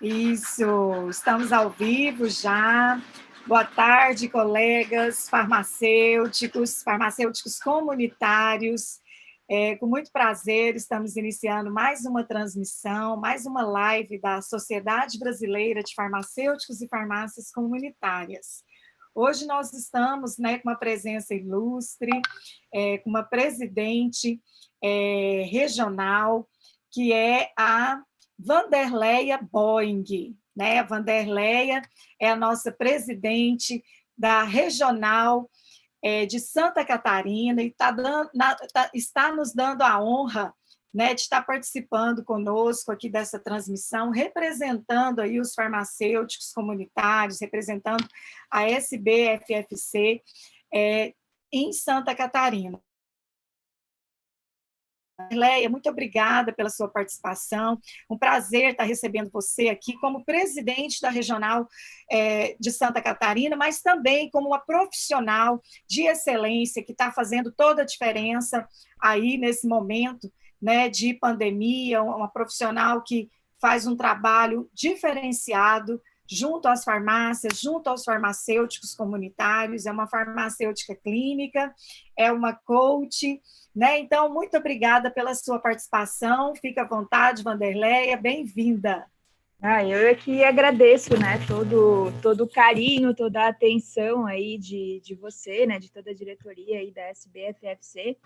Isso, estamos ao vivo já. Boa tarde, colegas farmacêuticos comunitários. Com muito prazer, estamos iniciando mais uma transmissão, mais uma live da Sociedade Brasileira de Farmacêuticos e Farmácias Comunitárias. Hoje nós estamos, com uma presença ilustre, com uma presidente regional, que é a Vanderleia Boing, né? A Vanderleia é a nossa presidente da regional de Santa Catarina e está nos dando a honra, né, de estar participando conosco aqui dessa transmissão, representando aí os farmacêuticos comunitários, representando a SBFFC em Santa Catarina. Leia, muito obrigada pela sua participação. Um prazer estar recebendo você aqui como presidente da Regional de Santa Catarina, mas também como uma profissional de excelência que está fazendo toda a diferença aí nesse momento, né, de pandemia, uma profissional que faz um trabalho diferenciado junto às farmácias, junto aos farmacêuticos comunitários, é uma farmacêutica clínica, é uma coach, né? Então, muito obrigada pela sua participação. Fica à vontade, Vanderleia, bem-vinda. Eu é que agradeço, né, todo o carinho, toda a atenção aí de você, né, de toda a diretoria aí da SBFFC.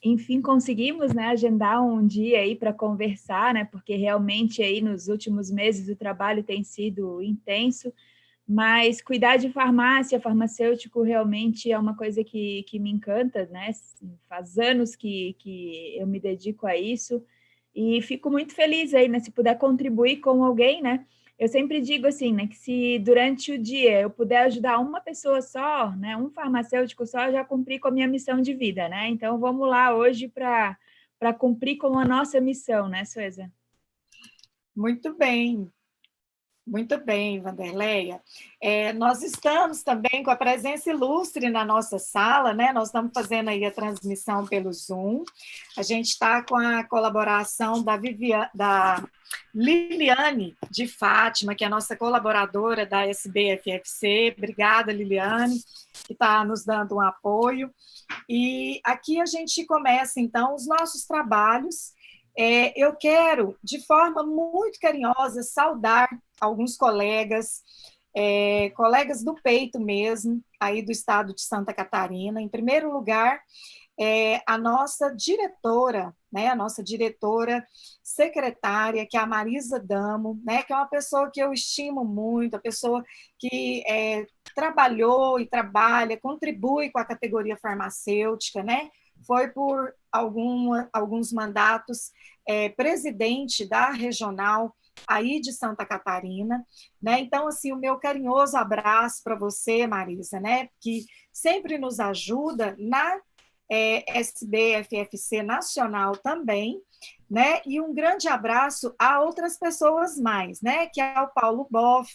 Enfim, conseguimos, né, agendar um dia aí para conversar, né, porque realmente aí nos últimos meses o trabalho tem sido intenso, mas cuidar de farmácia, farmacêutico, realmente é uma coisa que me encanta, né? Faz anos que eu me dedico a isso e fico muito feliz aí, né? Se puder contribuir com alguém, né? Eu sempre digo assim, né? Que se durante o dia eu puder ajudar uma pessoa só, né? Um farmacêutico só, eu já cumpri com a minha missão de vida, né? Então vamos lá hoje para cumprir com a nossa missão, né, Sueza? Muito bem. Muito bem, Vanderleia. Nós estamos também com a presença ilustre na nossa sala, né? Nós estamos fazendo aí a transmissão pelo Zoom. A gente está com a colaboração da Liliane de Fátima, que é a nossa colaboradora da SBFFC. Obrigada, Liliane, que está nos dando um apoio. E aqui a gente começa, então, os nossos trabalhos. Eu quero, de forma muito carinhosa, saudar alguns colegas, colegas do peito mesmo, aí do estado de Santa Catarina. Em primeiro lugar, a nossa diretora, né, a nossa diretora secretária, que é a Marisa Damo, né, que é uma pessoa que eu estimo muito, a pessoa que trabalhou e trabalha, contribui com a categoria farmacêutica, né, foi por alguns mandatos presidente da regional aí de Santa Catarina, né? Então, assim, o meu carinhoso abraço para você, Marisa, né? Que sempre nos ajuda na SBFFC Nacional também, né? E um grande abraço a outras pessoas mais, né? Que é o Paulo Boff,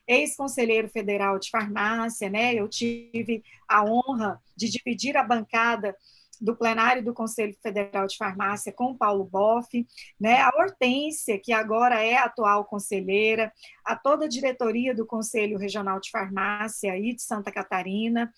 ex-conselheiro federal de farmácia, né? Eu tive a honra de dividir a bancada do plenário do Conselho Federal de Farmácia com o Paulo Boff, né? A Hortência, que agora é a atual conselheira, a toda a diretoria do Conselho Regional de Farmácia aí de Santa Catarina,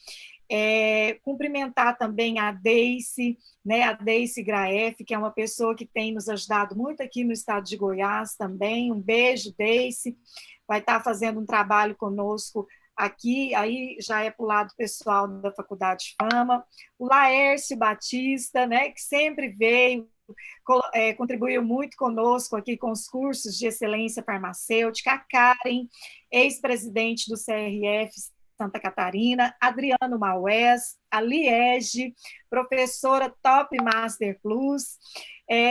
cumprimentar também a Deice, né, a Deice Graef, que é uma pessoa que tem nos ajudado muito aqui no estado de Goiás também. Um beijo, Deice, vai estar fazendo um trabalho conosco aqui, aí já é para o lado pessoal da Faculdade Fama. O Laércio Batista, né, que sempre veio, contribuiu muito conosco aqui com os cursos de excelência farmacêutica. A Karen, ex-presidente do CRF Santa Catarina, Adriano Maués, a Liege, professora Top Master Plus.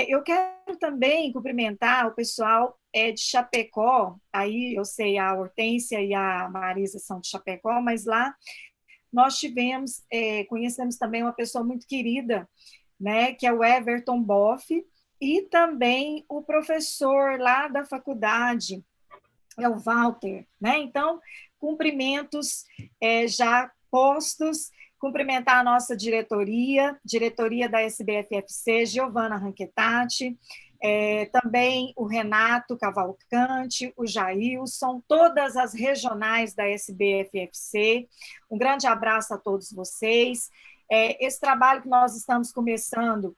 Eu quero também cumprimentar o pessoal de Chapecó, aí eu sei, a Hortência e a Marisa são de Chapecó, mas lá nós conhecemos também uma pessoa muito querida, né, que é o Everton Boff, e também o professor lá da faculdade, é o Walter, né? Então, cumprimentos já postos, cumprimentar a nossa diretoria da SBFFC, Giovana Ranquetati, também o Renato Cavalcante, o Jailson, todas as regionais da SBFFC. Um grande abraço a todos vocês. Esse trabalho que nós estamos começando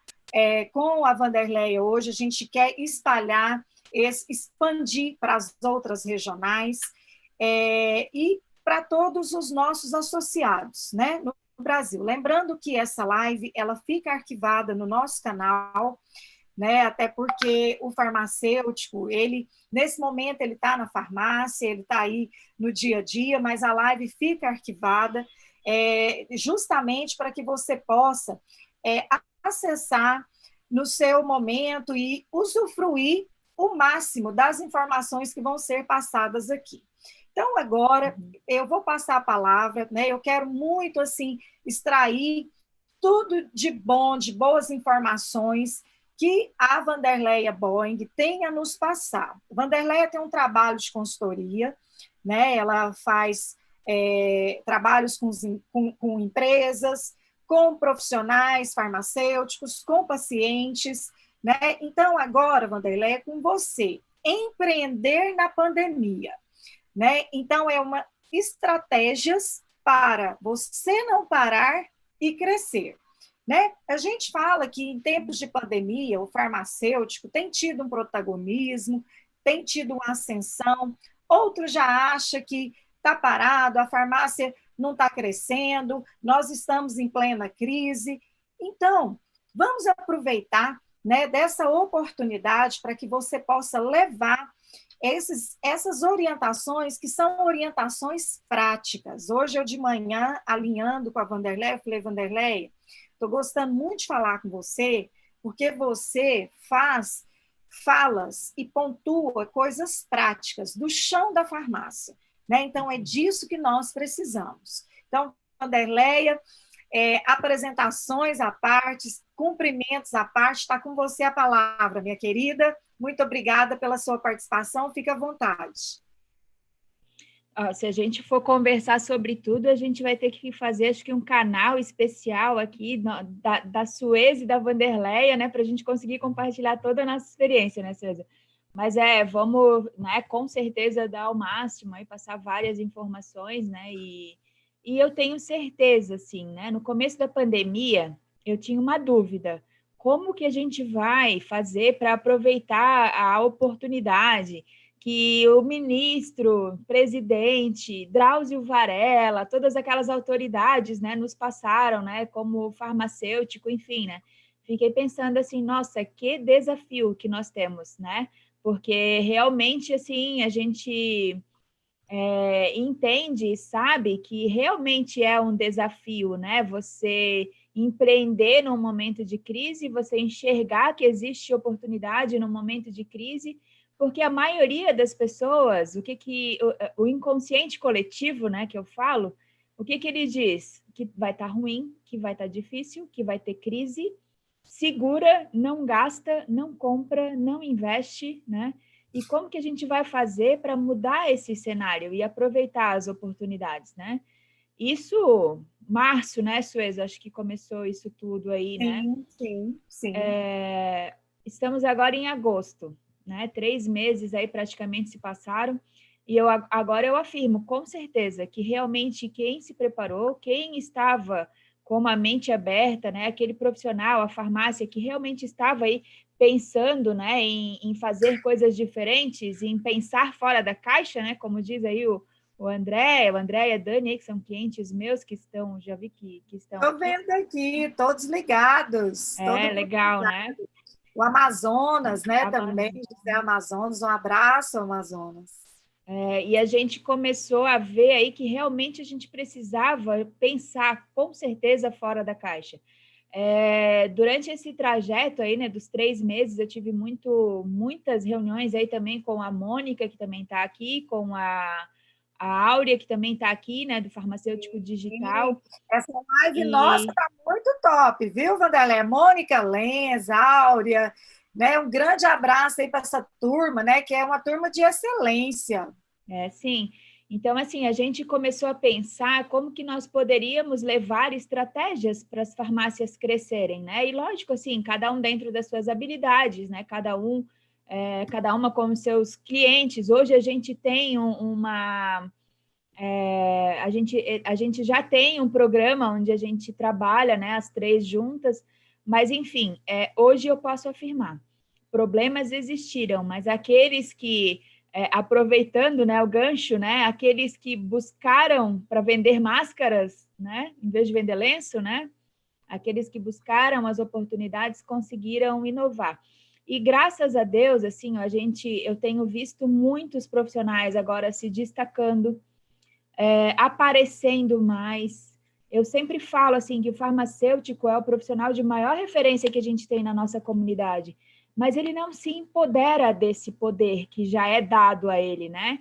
com a Wanderleia hoje, a gente quer espalhar, expandir para as outras regionais e para todos os nossos associados, né, no Brasil. Lembrando que essa live ela fica arquivada no nosso canal, né, até porque o farmacêutico, ele nesse momento ele está na farmácia, ele está aí no dia a dia, mas a live fica arquivada justamente para que você possa acessar no seu momento e usufruir o máximo das informações que vão ser passadas aqui. Então, agora, eu vou passar a palavra, né? Eu quero muito, assim, extrair tudo de bom, de boas informações que a Wanderleia Boing tem a nos passar. A Wanderleia tem um trabalho de consultoria, né? Ela faz trabalhos com empresas, com profissionais farmacêuticos, com pacientes, né? Então, agora, Wanderleia, é com você. Empreender na pandemia, né? Então, estratégias para você não parar e crescer, né? A gente fala que em tempos de pandemia, o farmacêutico tem tido um protagonismo, tem tido uma ascensão, outro já acha que está parado, a farmácia não está crescendo, nós estamos em plena crise. Então, vamos aproveitar, né, dessa oportunidade para que você possa levar essas orientações, que são orientações práticas. Hoje, eu de manhã, alinhando com a Wanderleia, eu falei, Wanderleia, estou gostando muito de falar com você, porque você faz falas e pontua coisas práticas do chão da farmácia, né? Então, é disso que nós precisamos. Então, Wanderleia, apresentações à parte, cumprimentos à parte, está com você a palavra, minha querida. Muito obrigada pela sua participação, fique à vontade. Se a gente for conversar sobre tudo, a gente vai ter que fazer, acho que um canal especial aqui da Suez e da Wanderleia, né, para a gente conseguir compartilhar toda a nossa experiência, né, César? Mas vamos, né, com certeza dar o máximo e passar várias informações, né, e eu tenho certeza, assim, né, no começo da pandemia, eu tinha uma dúvida, como que a gente vai fazer para aproveitar a oportunidade que o ministro, presidente, Drauzio Varela, todas aquelas autoridades, né, nos passaram, né, como farmacêutico, enfim, né, fiquei pensando assim, nossa, que desafio que nós temos, né, porque realmente, assim, a gente entende e sabe que realmente é um desafio, né, você empreender num momento de crise, você enxergar que existe oportunidade no momento de crise, porque a maioria das pessoas, o inconsciente coletivo, né, que eu falo, o que ele diz? Que vai estar ruim, que vai estar difícil, que vai ter crise, segura, não gasta, não compra, não investe, né? E como que a gente vai fazer para mudar esse cenário e aproveitar as oportunidades, né? Isso, março, né, Suez? Acho que começou isso tudo aí, né? Sim. Estamos agora em agosto, né? 3 meses aí praticamente se passaram, e agora eu afirmo com certeza que realmente quem se preparou, quem estava com a mente aberta, né? Aquele profissional, a farmácia que realmente estava aí pensando, né, em fazer coisas diferentes, em pensar fora da caixa, né? Como diz aí o André e a Dani, que são clientes meus que estão, já vi que estão. Estou vendo aqui, todos ligados. Legal, né? O Amazonas, né, também, José Amazonas, um abraço, Amazonas. E a gente começou a ver aí que realmente a gente precisava pensar, com certeza, fora da caixa. Durante esse trajeto aí, né, dos 3 meses, eu tive muitas reuniões aí também com a Mônica, que também está aqui, com a Áurea, que também está aqui, né, do Farmacêutico Digital. Essa live nossa está muito top, viu, Wanderleia? Mônica Lenz, Áurea, né? Um grande abraço aí para essa turma, né? Que é uma turma de excelência. Sim. Então, assim, a gente começou a pensar como que nós poderíamos levar estratégias para as farmácias crescerem, né? E lógico, assim, cada um dentro das suas habilidades, né? Cada uma com os seus clientes. Hoje a gente tem a gente já tem um programa onde a gente trabalha, né, as três juntas, mas enfim, hoje eu posso afirmar, problemas existiram, mas aqueles que, aproveitando, né, o gancho, né, aqueles que buscaram para vender máscaras, né, em vez de vender lenço, né, aqueles que buscaram as oportunidades conseguiram inovar. E graças a Deus, assim, eu tenho visto muitos profissionais agora se destacando, aparecendo mais. Eu sempre falo assim que o farmacêutico é o profissional de maior referência que a gente tem na nossa comunidade, mas ele não se empodera desse poder que já é dado a ele, né?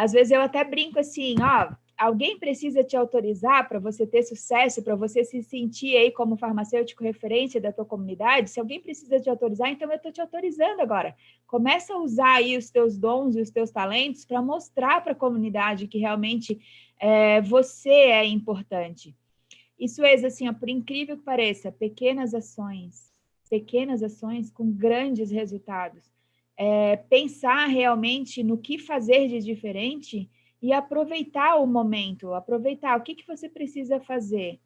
Às vezes eu até brinco assim, ó, alguém precisa te autorizar para você ter sucesso, para você se sentir aí como farmacêutico referência da tua comunidade. Se alguém precisa te autorizar, então eu estou te autorizando agora. Começa a usar aí os teus dons e os teus talentos para mostrar para a comunidade que realmente você é importante. Isso é, assim, ó, por incrível que pareça, pequenas ações com grandes resultados. Pensar realmente no que fazer de diferente e aproveitar o momento, aproveitar o que você precisa fazer,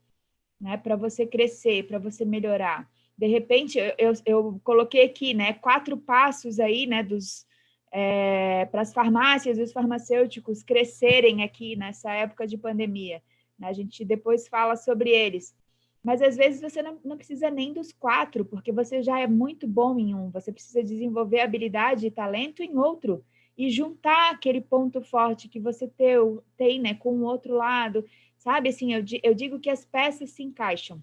né, para você crescer, para você melhorar. De repente, eu coloquei aqui, né, 4 passos aí, né, para as farmácias e os farmacêuticos crescerem aqui nessa época de pandemia. A gente depois fala sobre eles. Mas às vezes você não precisa nem dos 4, porque você já é muito bom em um. Você precisa desenvolver habilidade e talento em outro e juntar aquele ponto forte que você tem, né, com o outro lado. Sabe, assim, eu digo que as peças se encaixam,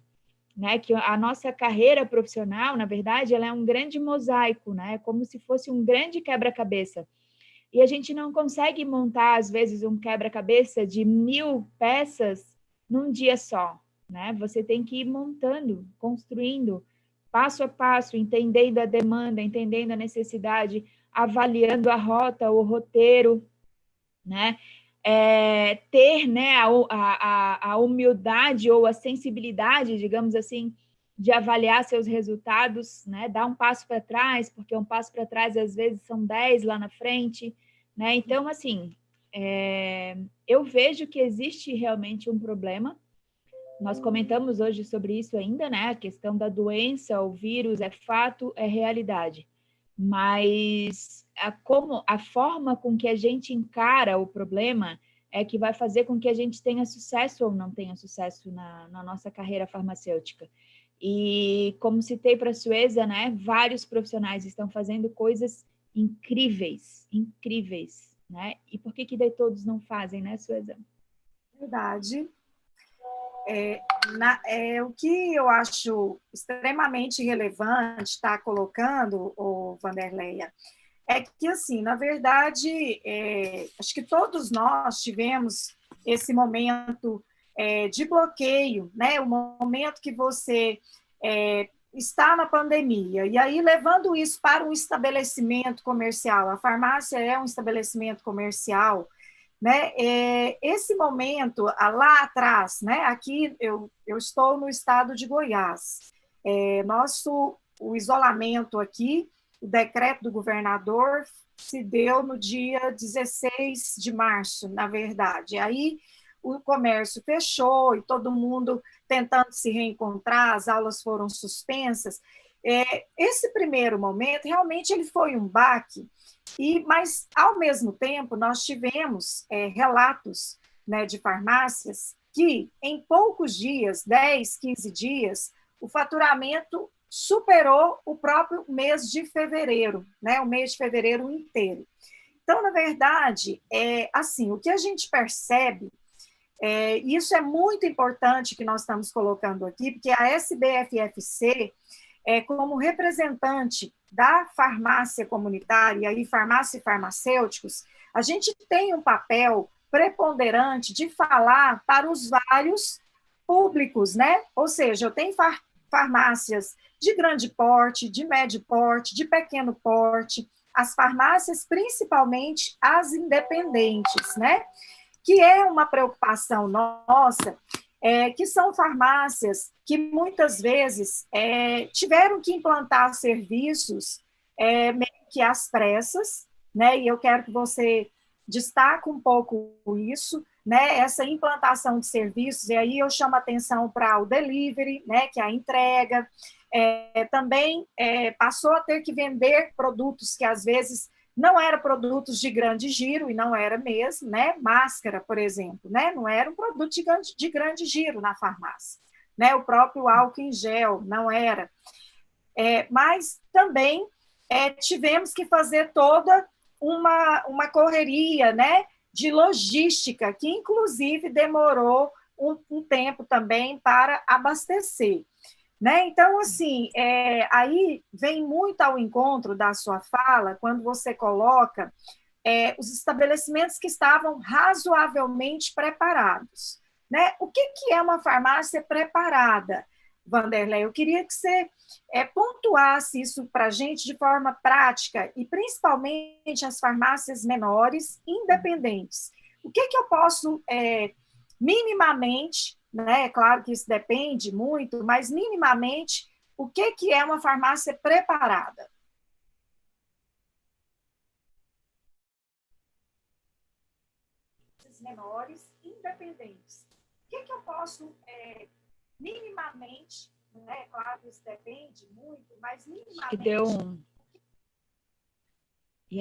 né? Que a nossa carreira profissional, na verdade, ela é um grande mosaico, né? Como se fosse um grande quebra-cabeça. E a gente não consegue montar, às vezes, um quebra-cabeça de 1000 peças num dia só, né? Você tem que ir montando, construindo, passo a passo, entendendo a demanda, entendendo a necessidade, avaliando a rota, o roteiro, né? Ter, né, a humildade ou a sensibilidade, digamos assim, de avaliar seus resultados, né? Dar um passo para trás, porque um passo para trás às vezes são 10 lá na frente, né? Então, assim, eu vejo que existe realmente um problema. Nós comentamos hoje sobre isso ainda, né? A questão da doença, o vírus é fato, é realidade. Mas a forma com que a gente encara o problema é que vai fazer com que a gente tenha sucesso ou não tenha sucesso na nossa carreira farmacêutica. E como citei para a Sueza, né? Vários profissionais estão fazendo coisas incríveis, incríveis, né? E por que daí todos não fazem, né, Sueza? Verdade. O que eu acho extremamente relevante estar colocando, o Vanderleia, é que, assim, na verdade, acho que todos nós tivemos esse momento de bloqueio, né? O momento que você está na pandemia. E aí, levando isso para um estabelecimento comercial, a farmácia é um estabelecimento comercial, né? Esse momento, lá atrás, né? Aqui eu estou no estado de Goiás. O isolamento aqui, o decreto do governador se deu no dia 16 de março, na verdade. Aí o comércio fechou e todo mundo tentando se reencontrar, as aulas foram suspensas. Esse primeiro momento, realmente, ele foi um baque, mas, ao mesmo tempo, nós tivemos relatos, né, de farmácias que, em poucos dias, 10, 15 dias, o faturamento superou o próprio mês de fevereiro, né, o mês de fevereiro inteiro. Então, na verdade, assim, o que a gente percebe, isso é muito importante que nós estamos colocando aqui, porque a SBFFC, como representante da farmácia comunitária e farmácia e farmacêuticos, a gente tem um papel preponderante de falar para os vários públicos, né? Ou seja, eu tenho farmácias de grande porte, de médio porte, de pequeno porte, as farmácias, principalmente as independentes, né? Que é uma preocupação nossa, que são farmácias que muitas vezes tiveram que implantar serviços meio que às pressas, né? E eu quero que você destaque um pouco isso, né? Essa implantação de serviços, e aí eu chamo atenção para o delivery, né? Que é a entrega, também passou a ter que vender produtos que às vezes não eram produtos de grande giro, e não era mesmo, né? Máscara, por exemplo, né? Não era um produto de grande giro na farmácia, né? O próprio álcool em gel não era. Mas também tivemos que fazer toda uma correria, né? De logística, que inclusive demorou um tempo também para abastecer. Né? Então, assim, aí vem muito ao encontro da sua fala, quando você coloca os estabelecimentos que estavam razoavelmente preparados. Né? O que é uma farmácia preparada, Vanderlei? Eu queria que você pontuasse isso para a gente de forma prática, e principalmente as farmácias menores, independentes. O que eu posso minimamente, né? É claro que isso depende muito, mas minimamente, o que é uma farmácia preparada? Menores, independentes. O que eu posso minimamente, né? É claro que isso depende muito, mas minimamente.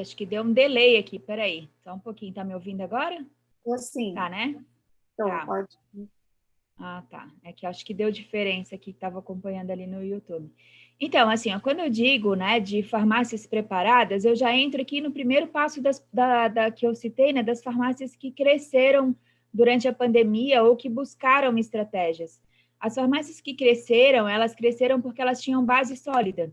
Acho que deu um delay aqui, peraí, só um pouquinho, tá me ouvindo agora? Sim. Tá, né? Então, tá. Pode. Ah, tá. É que acho que deu diferença aqui, que estava acompanhando ali no YouTube. Então, assim, ó, quando eu digo, né, de farmácias preparadas, eu já entro aqui no primeiro passo que eu citei, né, das farmácias que cresceram durante a pandemia ou que buscaram estratégias. As farmácias que cresceram, elas cresceram porque elas tinham base sólida.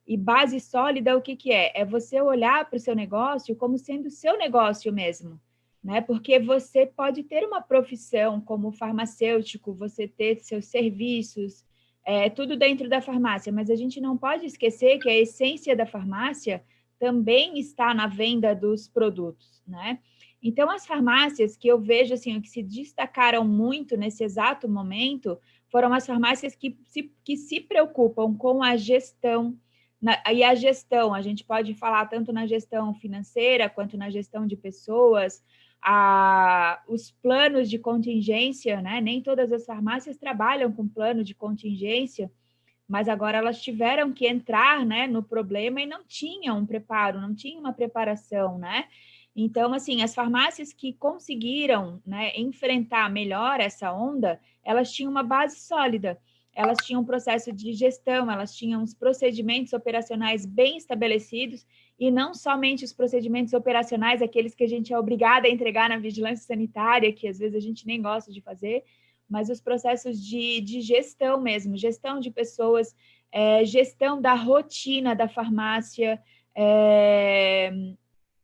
E base sólida, o que que é? É você olhar para o seu negócio como sendo seu negócio mesmo, né? Porque você pode ter uma profissão como farmacêutico, você ter seus serviços, tudo dentro da farmácia, mas a gente não pode esquecer que a essência da farmácia também está na venda dos produtos, né? Então, as farmácias que eu vejo, assim, que se destacaram muito nesse exato momento, foram as farmácias que se preocupam com a gestão, e a gestão, a gente pode falar tanto na gestão financeira, quanto na gestão de pessoas, os planos de contingência, né? Nem todas as farmácias trabalham com plano de contingência, mas agora elas tiveram que entrar, né, no problema e não tinham um preparo, não tinham uma preparação, né? Então, assim, as farmácias que conseguiram, né, enfrentar melhor essa onda, elas tinham uma base sólida, elas tinham um processo de gestão, elas tinham os procedimentos operacionais bem estabelecidos, e não somente os procedimentos operacionais, aqueles que a gente é obrigada a entregar na vigilância sanitária, que às vezes a gente nem gosta de fazer, mas os processos de gestão mesmo, gestão de pessoas, gestão da rotina da farmácia,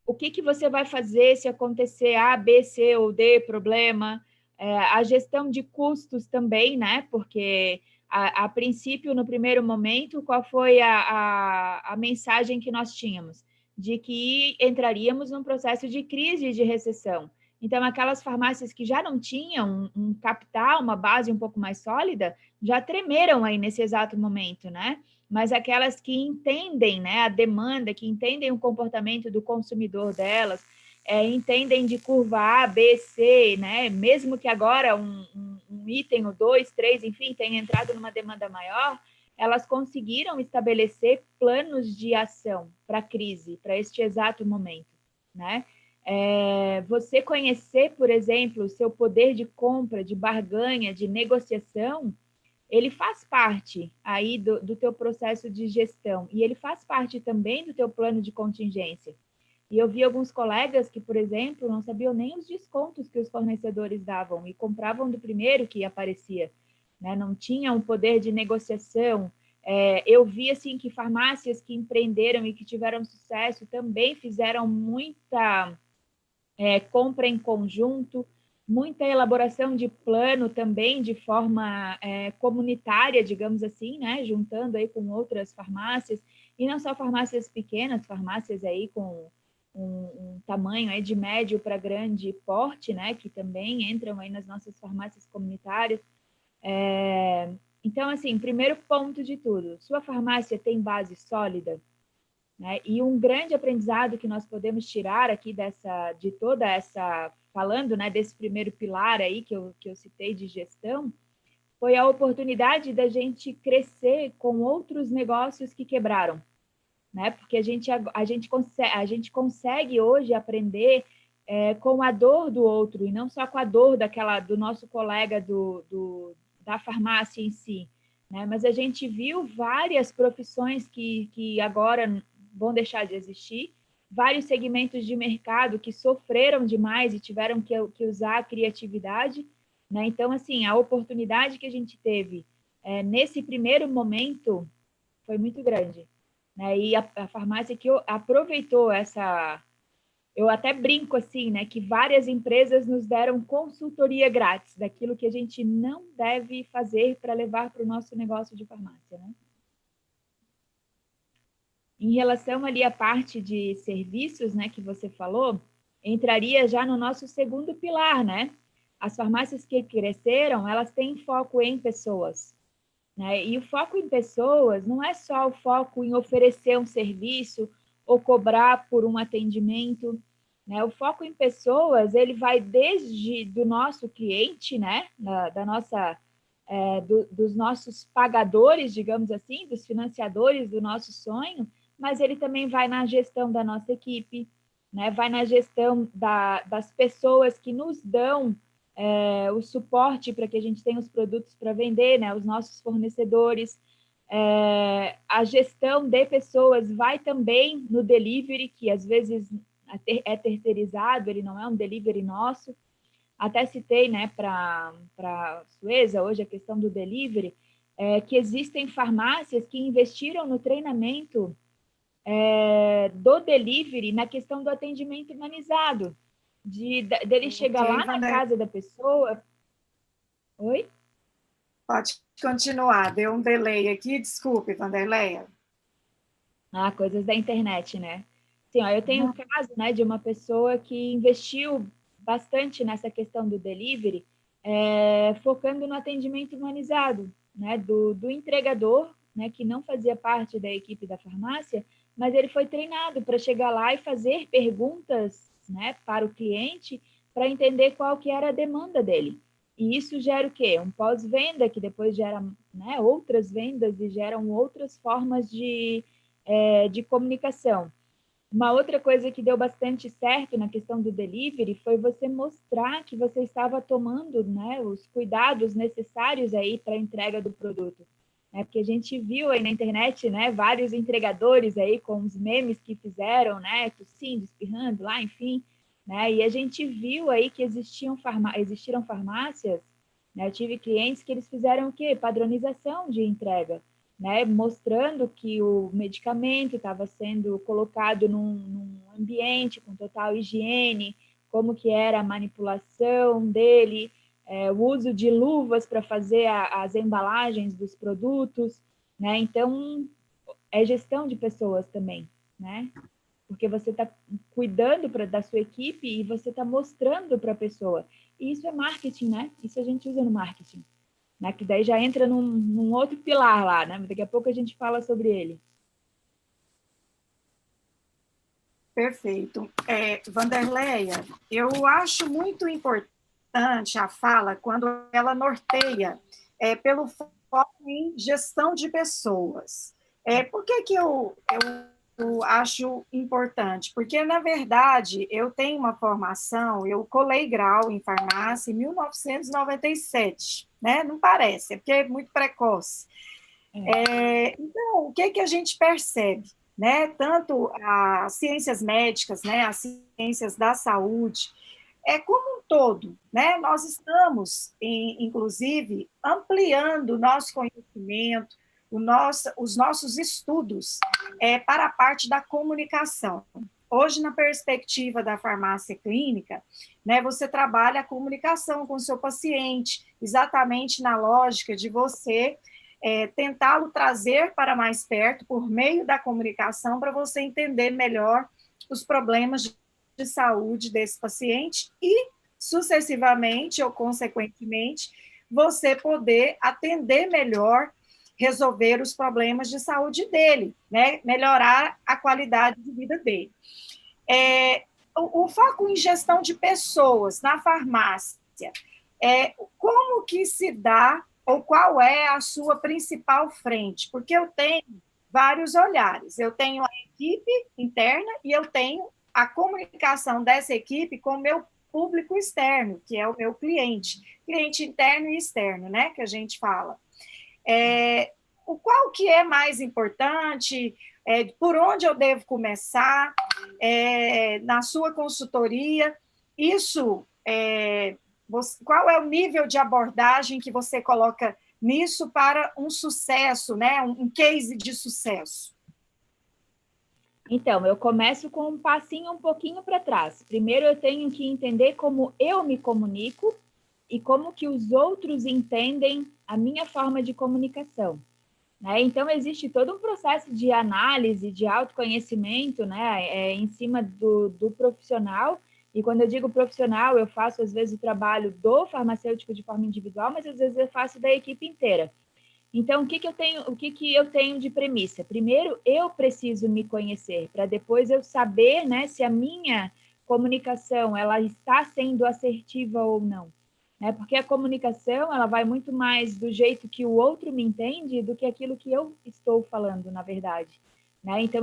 o que você vai fazer se acontecer A, B, C ou D problema, a gestão de custos também, né? Porque a princípio, no primeiro momento, qual foi a mensagem que nós tínhamos? De que entraríamos num processo de crise de recessão. Então, aquelas farmácias que já não tinham um capital, uma base um pouco mais sólida, já tremeram aí nesse exato momento, né? Mas aquelas que entendem, né, a demanda, que entendem o comportamento do consumidor delas, entendem de curva A, B, C, né? Mesmo que agora um item, ou 2, 3, enfim, tenha entrado numa demanda maior, elas conseguiram estabelecer planos de ação para a crise, para este exato momento, né? Você conhecer, por exemplo, o seu poder de compra, de barganha, de negociação, ele faz parte aí do teu processo de gestão, e ele faz parte também do teu plano de contingência. E eu vi alguns colegas que, por exemplo, não sabiam nem os descontos que os fornecedores davam e compravam do primeiro que aparecia, né? Não tinham um poder de negociação. Eu vi assim que farmácias que empreenderam e que tiveram sucesso também fizeram muita compra em conjunto, muita elaboração de plano também de forma comunitária, digamos assim, né? Juntando aí com outras farmácias, e não só farmácias pequenas, farmácias aí com um tamanho aí de médio para grande porte, né? Que também entram aí nas nossas farmácias comunitárias. Então, assim, primeiro ponto de tudo, sua farmácia tem base sólida, né? E um grande aprendizado que nós podemos tirar aqui de toda essa, falando, né, desse primeiro pilar aí que eu citei de gestão, foi a oportunidade da gente crescer com outros negócios que quebraram, né? Porque a gente consegue hoje aprender com a dor do outro e não só com a dor do nosso colega da farmácia em si, né? Mas a gente viu várias profissões que agora vão deixar de existir, vários segmentos de mercado que sofreram demais e tiveram que usar a criatividade, né? Então, assim, a oportunidade que a gente teve nesse primeiro momento foi muito grande, né? E a farmácia que aproveitou essa, eu até brinco assim, né, que várias empresas nos deram consultoria grátis daquilo que a gente não deve fazer para levar para o nosso negócio de farmácia, né? Em relação ali à parte de serviços, né, que você falou, entraria já no nosso segundo pilar, né? As farmácias que cresceram, elas têm foco em pessoas, né? E o foco em pessoas não é só o foco em oferecer um serviço ou cobrar por um atendimento, né? O foco em pessoas, ele vai desde do nosso cliente, né? Da nossa, dos nossos pagadores, digamos assim, dos financiadores do nosso sonho, mas ele também vai na gestão da nossa equipe, né? Vai na gestão das pessoas que nos dão o suporte para que a gente tenha os produtos para vender, né? Os nossos fornecedores. A gestão de pessoas vai também no delivery, que às vezes é terceirizado, ele não é um delivery nosso. Até citei, né, para a Sueza, hoje, a questão do delivery, que existem farmácias que investiram no treinamento do delivery na questão do atendimento humanizado, dele chegar Ok, lá na casa da pessoa. Oi? pode continuar. Deu um delay aqui, desculpe, Vanderleia. Ah, coisas da internet, né? Sim, ó, eu tenho o Uhum. caso, né, de uma pessoa que investiu bastante nessa questão do delivery, focando no atendimento humanizado, né, do entregador, né, que não fazia parte da equipe da farmácia, mas ele foi treinado para chegar lá e fazer perguntas, né, para o cliente para entender qual que era a demanda dele. E isso gera o quê? Um pós-venda que depois gera, né, outras vendas e geram outras formas de comunicação. Uma outra coisa que deu bastante certo na questão do delivery foi você mostrar que você estava tomando, né, os cuidados necessários aí para a entrega do produto. Porque a gente viu aí na internet, né, vários entregadores aí com os memes que fizeram, né, tossindo, espirrando lá, enfim, né, e a gente viu aí que existiram farmácias, né, eu tive clientes que eles fizeram o quê? Padronização de entrega, né, mostrando que o medicamento estava sendo colocado num ambiente com total higiene, como que era a manipulação dele, o uso de luvas para fazer as embalagens dos produtos, né? Então, é gestão de pessoas também, né? Porque você está cuidando da sua equipe e você está mostrando para a pessoa. E isso é marketing, né? Isso a gente usa no marketing, né? Que daí já entra num outro pilar lá, né? Daqui a pouco a gente fala sobre ele. Perfeito. Vanderleia, eu acho muito importante a fala quando ela norteia pelo foco em gestão de pessoas. Por que, que eu acho importante? Porque, na verdade, eu tenho uma formação, eu colei grau em farmácia em 1997, né? Não parece, é porque é muito precoce. Então, o que, que a gente percebe? Né? Tanto as ciências médicas, né? As ciências da saúde, como um todo, né? Nós estamos, inclusive, ampliando o nosso conhecimento, os nossos estudos para a parte da comunicação. hoje, na perspectiva da farmácia clínica, né, você trabalha a comunicação com o seu paciente, exatamente na lógica de você tentá-lo trazer para mais perto por meio da comunicação para você entender melhor os problemas de saúde desse paciente e, sucessivamente ou consequentemente, você poder atender melhor, resolver os problemas de saúde dele, né? Melhorar a qualidade de vida dele. O foco em gestão de pessoas na farmácia, como que se dá ou qual é a sua principal frente? Porque eu tenho vários olhares. Eu tenho a equipe interna e eu tenho a comunicação dessa equipe com o meu público externo, que é o meu cliente interno e externo, né, que a gente fala. Qual que é mais importante? Por onde eu devo começar? Na sua consultoria, isso, qual é o nível de abordagem que você coloca nisso para um sucesso, né? Um case de sucesso? Então, eu começo com um passinho um pouquinho para trás. Primeiro, eu tenho que entender como eu me comunico e como que os outros entendem a minha forma de comunicação. Né? Então, existe todo um processo de análise, de autoconhecimento, né? Em cima do profissional. E quando eu digo profissional, eu faço, às vezes, o trabalho do farmacêutico de forma individual, mas às vezes eu faço da equipe inteira. Então, o que eu tenho de premissa? Primeiro, eu preciso me conhecer, para depois eu saber, né, se a minha comunicação ela está sendo assertiva ou não. Né? Porque a comunicação ela vai muito mais do jeito que o outro me entende do que aquilo que eu estou falando, na verdade. Né? Então,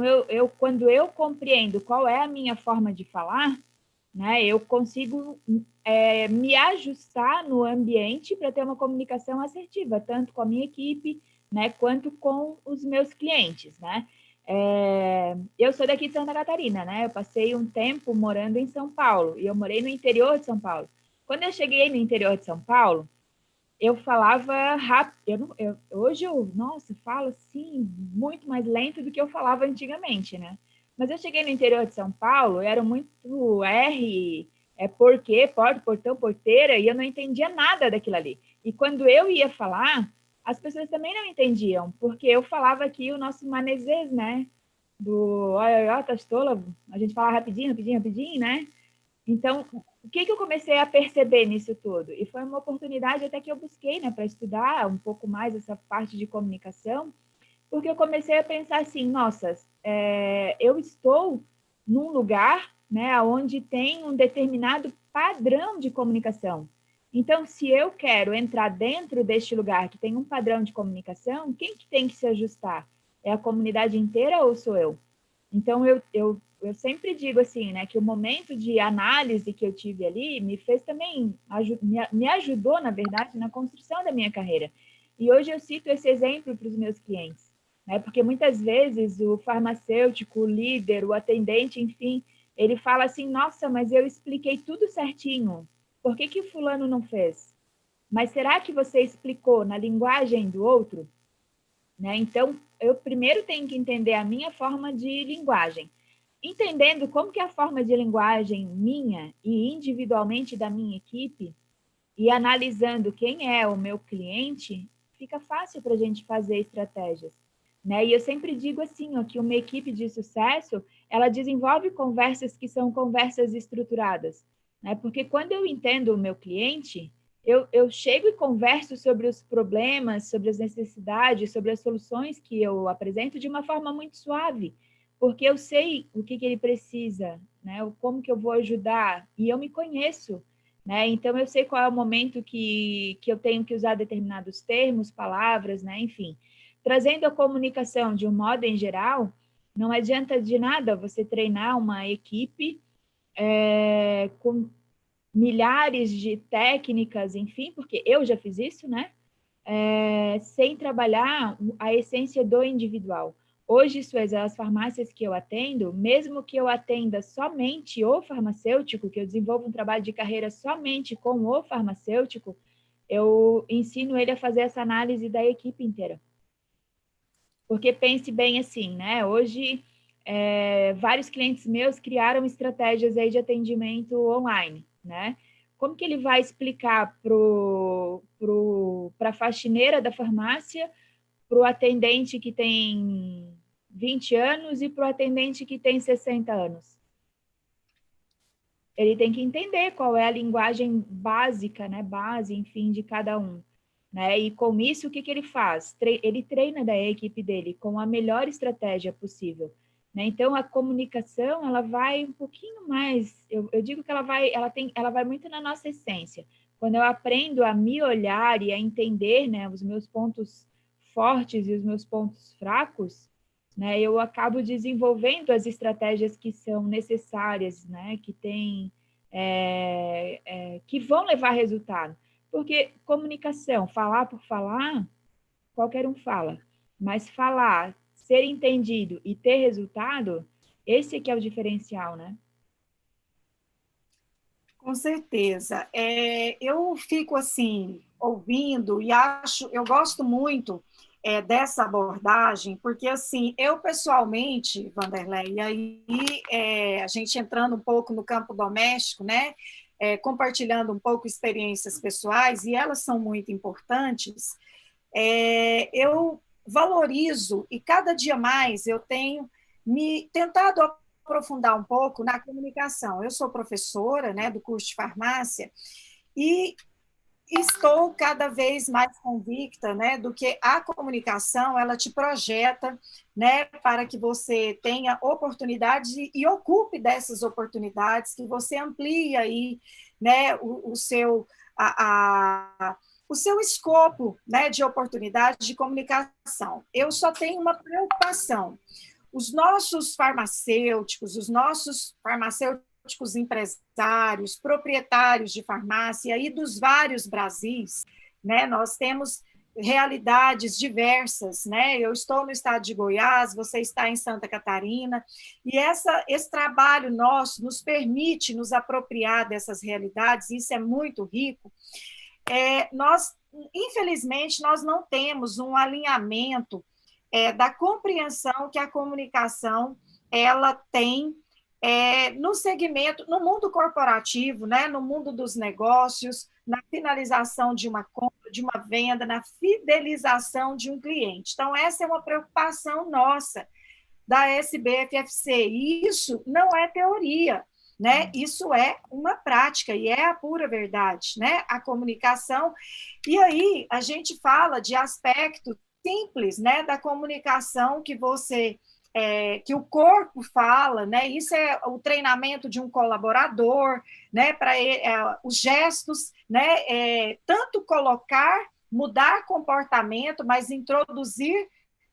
quando eu compreendo qual é a minha forma de falar, né, eu consigo me ajustar no ambiente para ter uma comunicação assertiva, tanto com a minha equipe, né, quanto com os meus clientes, né? Eu sou daqui de Santa Catarina, né? Eu passei um tempo morando em São Paulo e eu morei no interior de São Paulo. Quando eu cheguei no interior de São Paulo, eu falava rápido. Hoje nossa, falo assim muito mais lento do que eu falava antigamente, né? Mas eu cheguei no interior de São Paulo, era muito R, porquê, porta, portão, porteira, e eu não entendia nada daquilo ali. E quando eu ia falar, as pessoas também não entendiam, porque eu falava aqui o nosso manezês, né? Do ó, tá tola, a gente fala rapidinho, rapidinho, rapidinho, né? Então, o que eu comecei a perceber nisso tudo? E foi uma oportunidade até que eu busquei, né, para estudar um pouco mais essa parte de comunicação, porque eu comecei a pensar assim, nossa, eu estou num lugar, né, onde tem um determinado padrão de comunicação. Então, se eu quero entrar dentro deste lugar que tem um padrão de comunicação, quem que tem que se ajustar? É a comunidade inteira ou sou eu? Então, eu sempre digo assim, né, que o momento de análise que eu tive ali me fez também, me ajudou, na verdade, na construção da minha carreira. E hoje eu cito esse exemplo para os meus clientes, né, porque muitas vezes o farmacêutico, o líder, o atendente, enfim, ele fala assim, nossa, mas eu expliquei tudo certinho, por que que fulano não fez? Mas será que você explicou na linguagem do outro? Né? Então, eu primeiro tenho que entender a minha forma de linguagem. Entendendo como que é a forma de linguagem minha e individualmente da minha equipe, e analisando quem é o meu cliente, fica fácil para a gente fazer estratégias. Né? E eu sempre digo assim, ó, que uma equipe de sucesso, ela desenvolve conversas que são conversas estruturadas. Né? Porque quando eu entendo o meu cliente, eu chego e converso sobre os problemas, sobre as necessidades, sobre as soluções que eu apresento de uma forma muito suave, porque eu sei o que ele precisa, né? Como que eu vou ajudar, e eu me conheço, né? Então, eu sei qual é o momento que eu tenho que usar determinados termos, palavras, né? Enfim, trazendo a comunicação de um modo em geral, não adianta de nada você treinar uma equipe com milhares de técnicas, enfim, porque eu já fiz isso, né? Sem trabalhar a essência do individual. Hoje, Suez, as farmácias que eu atendo, mesmo que eu atenda somente o farmacêutico, que eu desenvolvo um trabalho de carreira somente com o farmacêutico, eu ensino ele a fazer essa análise da equipe inteira. Porque pense bem assim, né? Hoje vários clientes meus criaram estratégias aí de atendimento online, né? Como que ele vai explicar para a faxineira da farmácia, para o atendente que tem 20 anos e para o atendente que tem 60 anos? Ele tem que entender qual é a linguagem básica, né, base, enfim, de cada um, né? E com isso, o que ele faz? Ele treina da equipe dele com a melhor estratégia possível, né? Então, a comunicação, ela vai um pouquinho mais, eu digo que ela vai muito na nossa essência. Quando eu aprendo a me olhar e a entender, né, os meus pontos fortes e os meus pontos fracos, né, eu acabo desenvolvendo as estratégias que são necessárias, né, que vão levar resultado. Porque comunicação, falar por falar, qualquer um fala. Mas falar, ser entendido e ter resultado, esse que é o diferencial, né? Com certeza. Eu fico assim, ouvindo e eu gosto muito dessa abordagem, porque assim, eu pessoalmente, Vanderlei, e aí a gente entrando um pouco no campo doméstico, né? Compartilhando um pouco experiências pessoais, e elas são muito importantes, eu valorizo e cada dia mais eu tenho me tentado aprofundar um pouco na comunicação. Eu sou professora, né, do curso de farmácia e estou cada vez mais convicta, né, do que a comunicação ela te projeta, né, para que você tenha oportunidades e ocupe dessas oportunidades, que você amplie aí, né, o seu escopo, né, de oportunidade de comunicação. Eu só tenho uma preocupação. Os nossos farmacêuticos empresários, proprietários de farmácia e dos vários Brasis, né? Nós temos realidades diversas, né? Eu estou no estado de Goiás, você está em Santa Catarina, e esse trabalho nosso nos permite nos apropriar dessas realidades, isso é muito rico. Infelizmente, nós não temos um alinhamento da compreensão que a comunicação ela tem no segmento, no mundo corporativo, né, no mundo dos negócios, na finalização de uma compra, de uma venda, na fidelização de um cliente. Então, essa é uma preocupação nossa da SBFFC, e isso não é teoria, né? Isso é uma prática e é a pura verdade, né? A comunicação. E aí a gente fala de aspectos simples, né, da comunicação que o corpo fala, né? Isso é o treinamento de um colaborador, né? Para os gestos, né? Tanto colocar, mudar comportamento, mas introduzir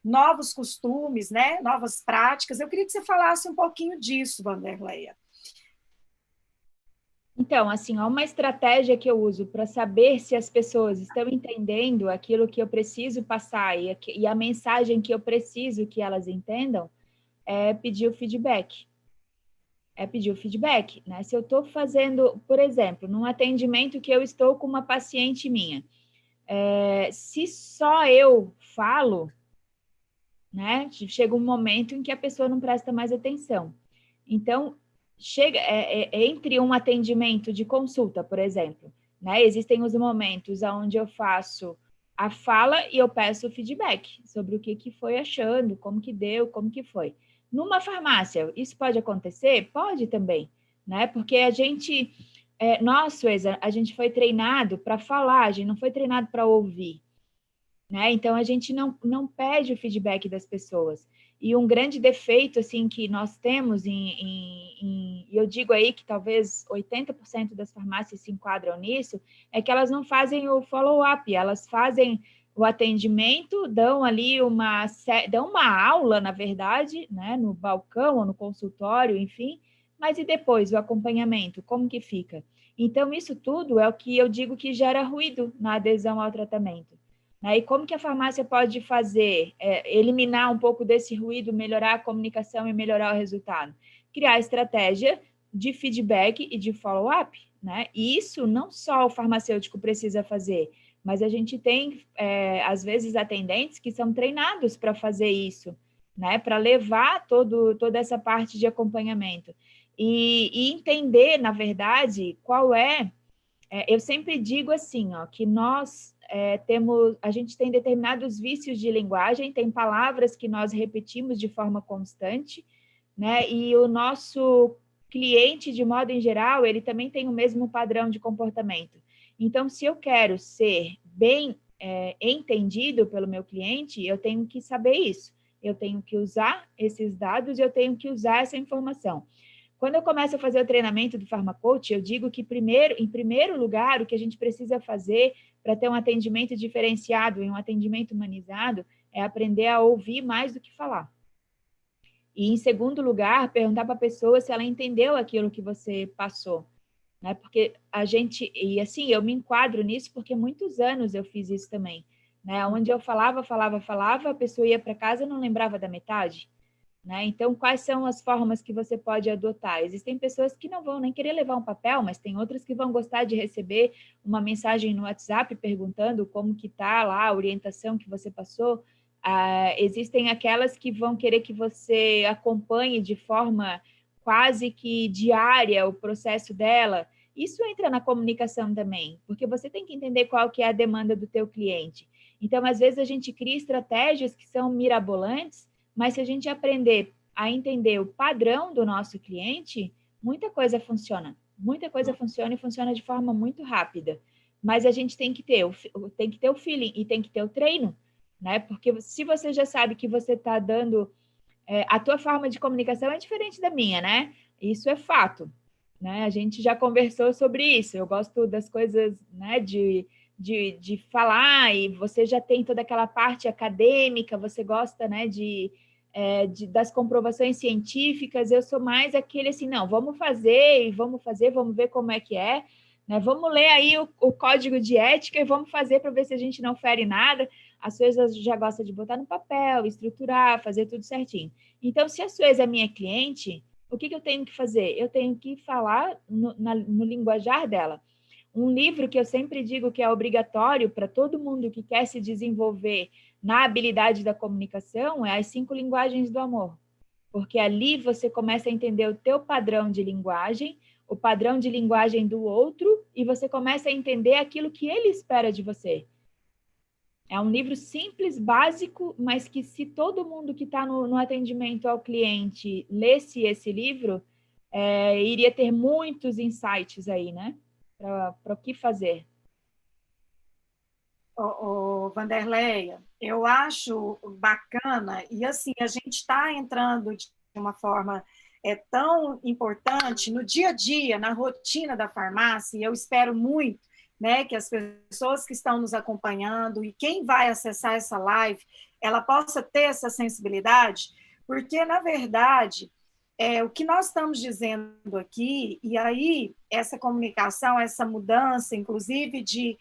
novos costumes, né? Novas práticas. Eu queria que você falasse um pouquinho disso, Vanderleia. Então, assim, há uma estratégia que eu uso para saber se as pessoas estão entendendo aquilo que eu preciso passar e a mensagem que eu preciso que elas entendam é pedir o feedback. Né? Se eu estou fazendo, por exemplo, num atendimento que eu estou com uma paciente minha, se só eu falo, né? Chega um momento em que a pessoa não presta mais atenção. Então, entre um atendimento de consulta, por exemplo, né? Existem os momentos onde eu faço a fala e eu peço o feedback sobre o que foi achando, como que deu, como que foi. Numa farmácia, isso pode acontecer? Pode também, né? Porque a gente, Sueza, a gente foi treinado para falar, a gente não foi treinado para ouvir, né? Então, a gente não pede o feedback das pessoas. E um grande defeito, assim, que nós temos, e eu digo aí que talvez 80% das farmácias se enquadram nisso, é que elas não fazem o follow-up, elas fazem o atendimento, dão ali dão uma aula, na verdade, né, no balcão ou no consultório, enfim, mas e depois o acompanhamento, como que fica? Então, isso tudo é o que eu digo que gera ruído na adesão ao tratamento. E como que a farmácia pode fazer, eliminar um pouco desse ruído, melhorar a comunicação e melhorar o resultado? Criar estratégia de feedback e de follow-up, né? E isso não só o farmacêutico precisa fazer, mas a gente tem, às vezes, atendentes que são treinados para fazer isso, né, para levar toda essa parte de acompanhamento. E entender, na verdade, qual eu sempre digo assim, ó, que nós a gente tem determinados vícios de linguagem, tem palavras que nós repetimos de forma constante, né, e o nosso cliente, de modo em geral, ele também tem o mesmo padrão de comportamento. Então, se eu quero ser bem entendido pelo meu cliente, eu tenho que saber isso. Eu tenho que usar esses dados e eu tenho que usar essa informação. Quando eu começo a fazer o treinamento do PharmaCoach, eu digo que em primeiro lugar, o que a gente precisa fazer para ter um atendimento diferenciado e um atendimento humanizado é aprender a ouvir mais do que falar. E, em segundo lugar, perguntar para a pessoa se ela entendeu aquilo que você passou, né? Porque e assim, eu me enquadro nisso porque muitos anos eu fiz isso também, né? Onde eu falava, a pessoa ia para casa e não lembrava da metade, né? Então, quais são as formas que você pode adotar? Existem pessoas que não vão nem querer levar um papel, mas tem outras que vão gostar de receber uma mensagem no WhatsApp perguntando como que está lá a orientação que você passou. Existem aquelas que vão querer que você acompanhe de forma quase que diária o processo dela. Isso entra na comunicação também, porque você tem que entender qual que é a demanda do teu cliente. Então, às vezes, a gente cria estratégias que são mirabolantes, mas se a gente aprender a entender o padrão do nosso cliente, muita coisa funciona. Muita coisa funciona e funciona de forma muito rápida. Mas a gente tem que ter o feeling e tem que ter o treino, né? Porque se você já sabe que você está dando... a tua forma de comunicação é diferente da minha, né? Isso é fato, né? A gente já conversou sobre isso. Eu gosto das coisas, né, de falar, e você já tem toda aquela parte acadêmica, você gosta, né, das comprovações científicas. Eu sou mais aquele assim, não, vamos fazer, vamos ver como é que é, né? Vamos ler aí o código de ética e vamos fazer para ver se a gente não fere nada. A Sueza já gosta de botar no papel, estruturar, fazer tudo certinho. Então, se a Sueza é minha cliente, o que eu tenho que fazer? Eu tenho que falar no linguajar dela. Um livro que eu sempre digo que é obrigatório para todo mundo que quer se desenvolver na habilidade da comunicação é As 5 Linguagens do Amor. Porque ali você começa a entender o teu padrão de linguagem, o padrão de linguagem do outro, e você começa a entender aquilo que ele espera de você. É um livro simples, básico, mas que se todo mundo que está no atendimento ao cliente lesse esse livro, iria ter muitos insights aí, né? Para o que fazer. Vanderleia, eu acho bacana, e assim, a gente está entrando de uma forma tão importante no dia a dia, na rotina da farmácia, e eu espero muito, né, que as pessoas que estão nos acompanhando e quem vai acessar essa live, ela possa ter essa sensibilidade, porque, na verdade, o que nós estamos dizendo aqui, e aí essa comunicação, essa mudança, inclusive de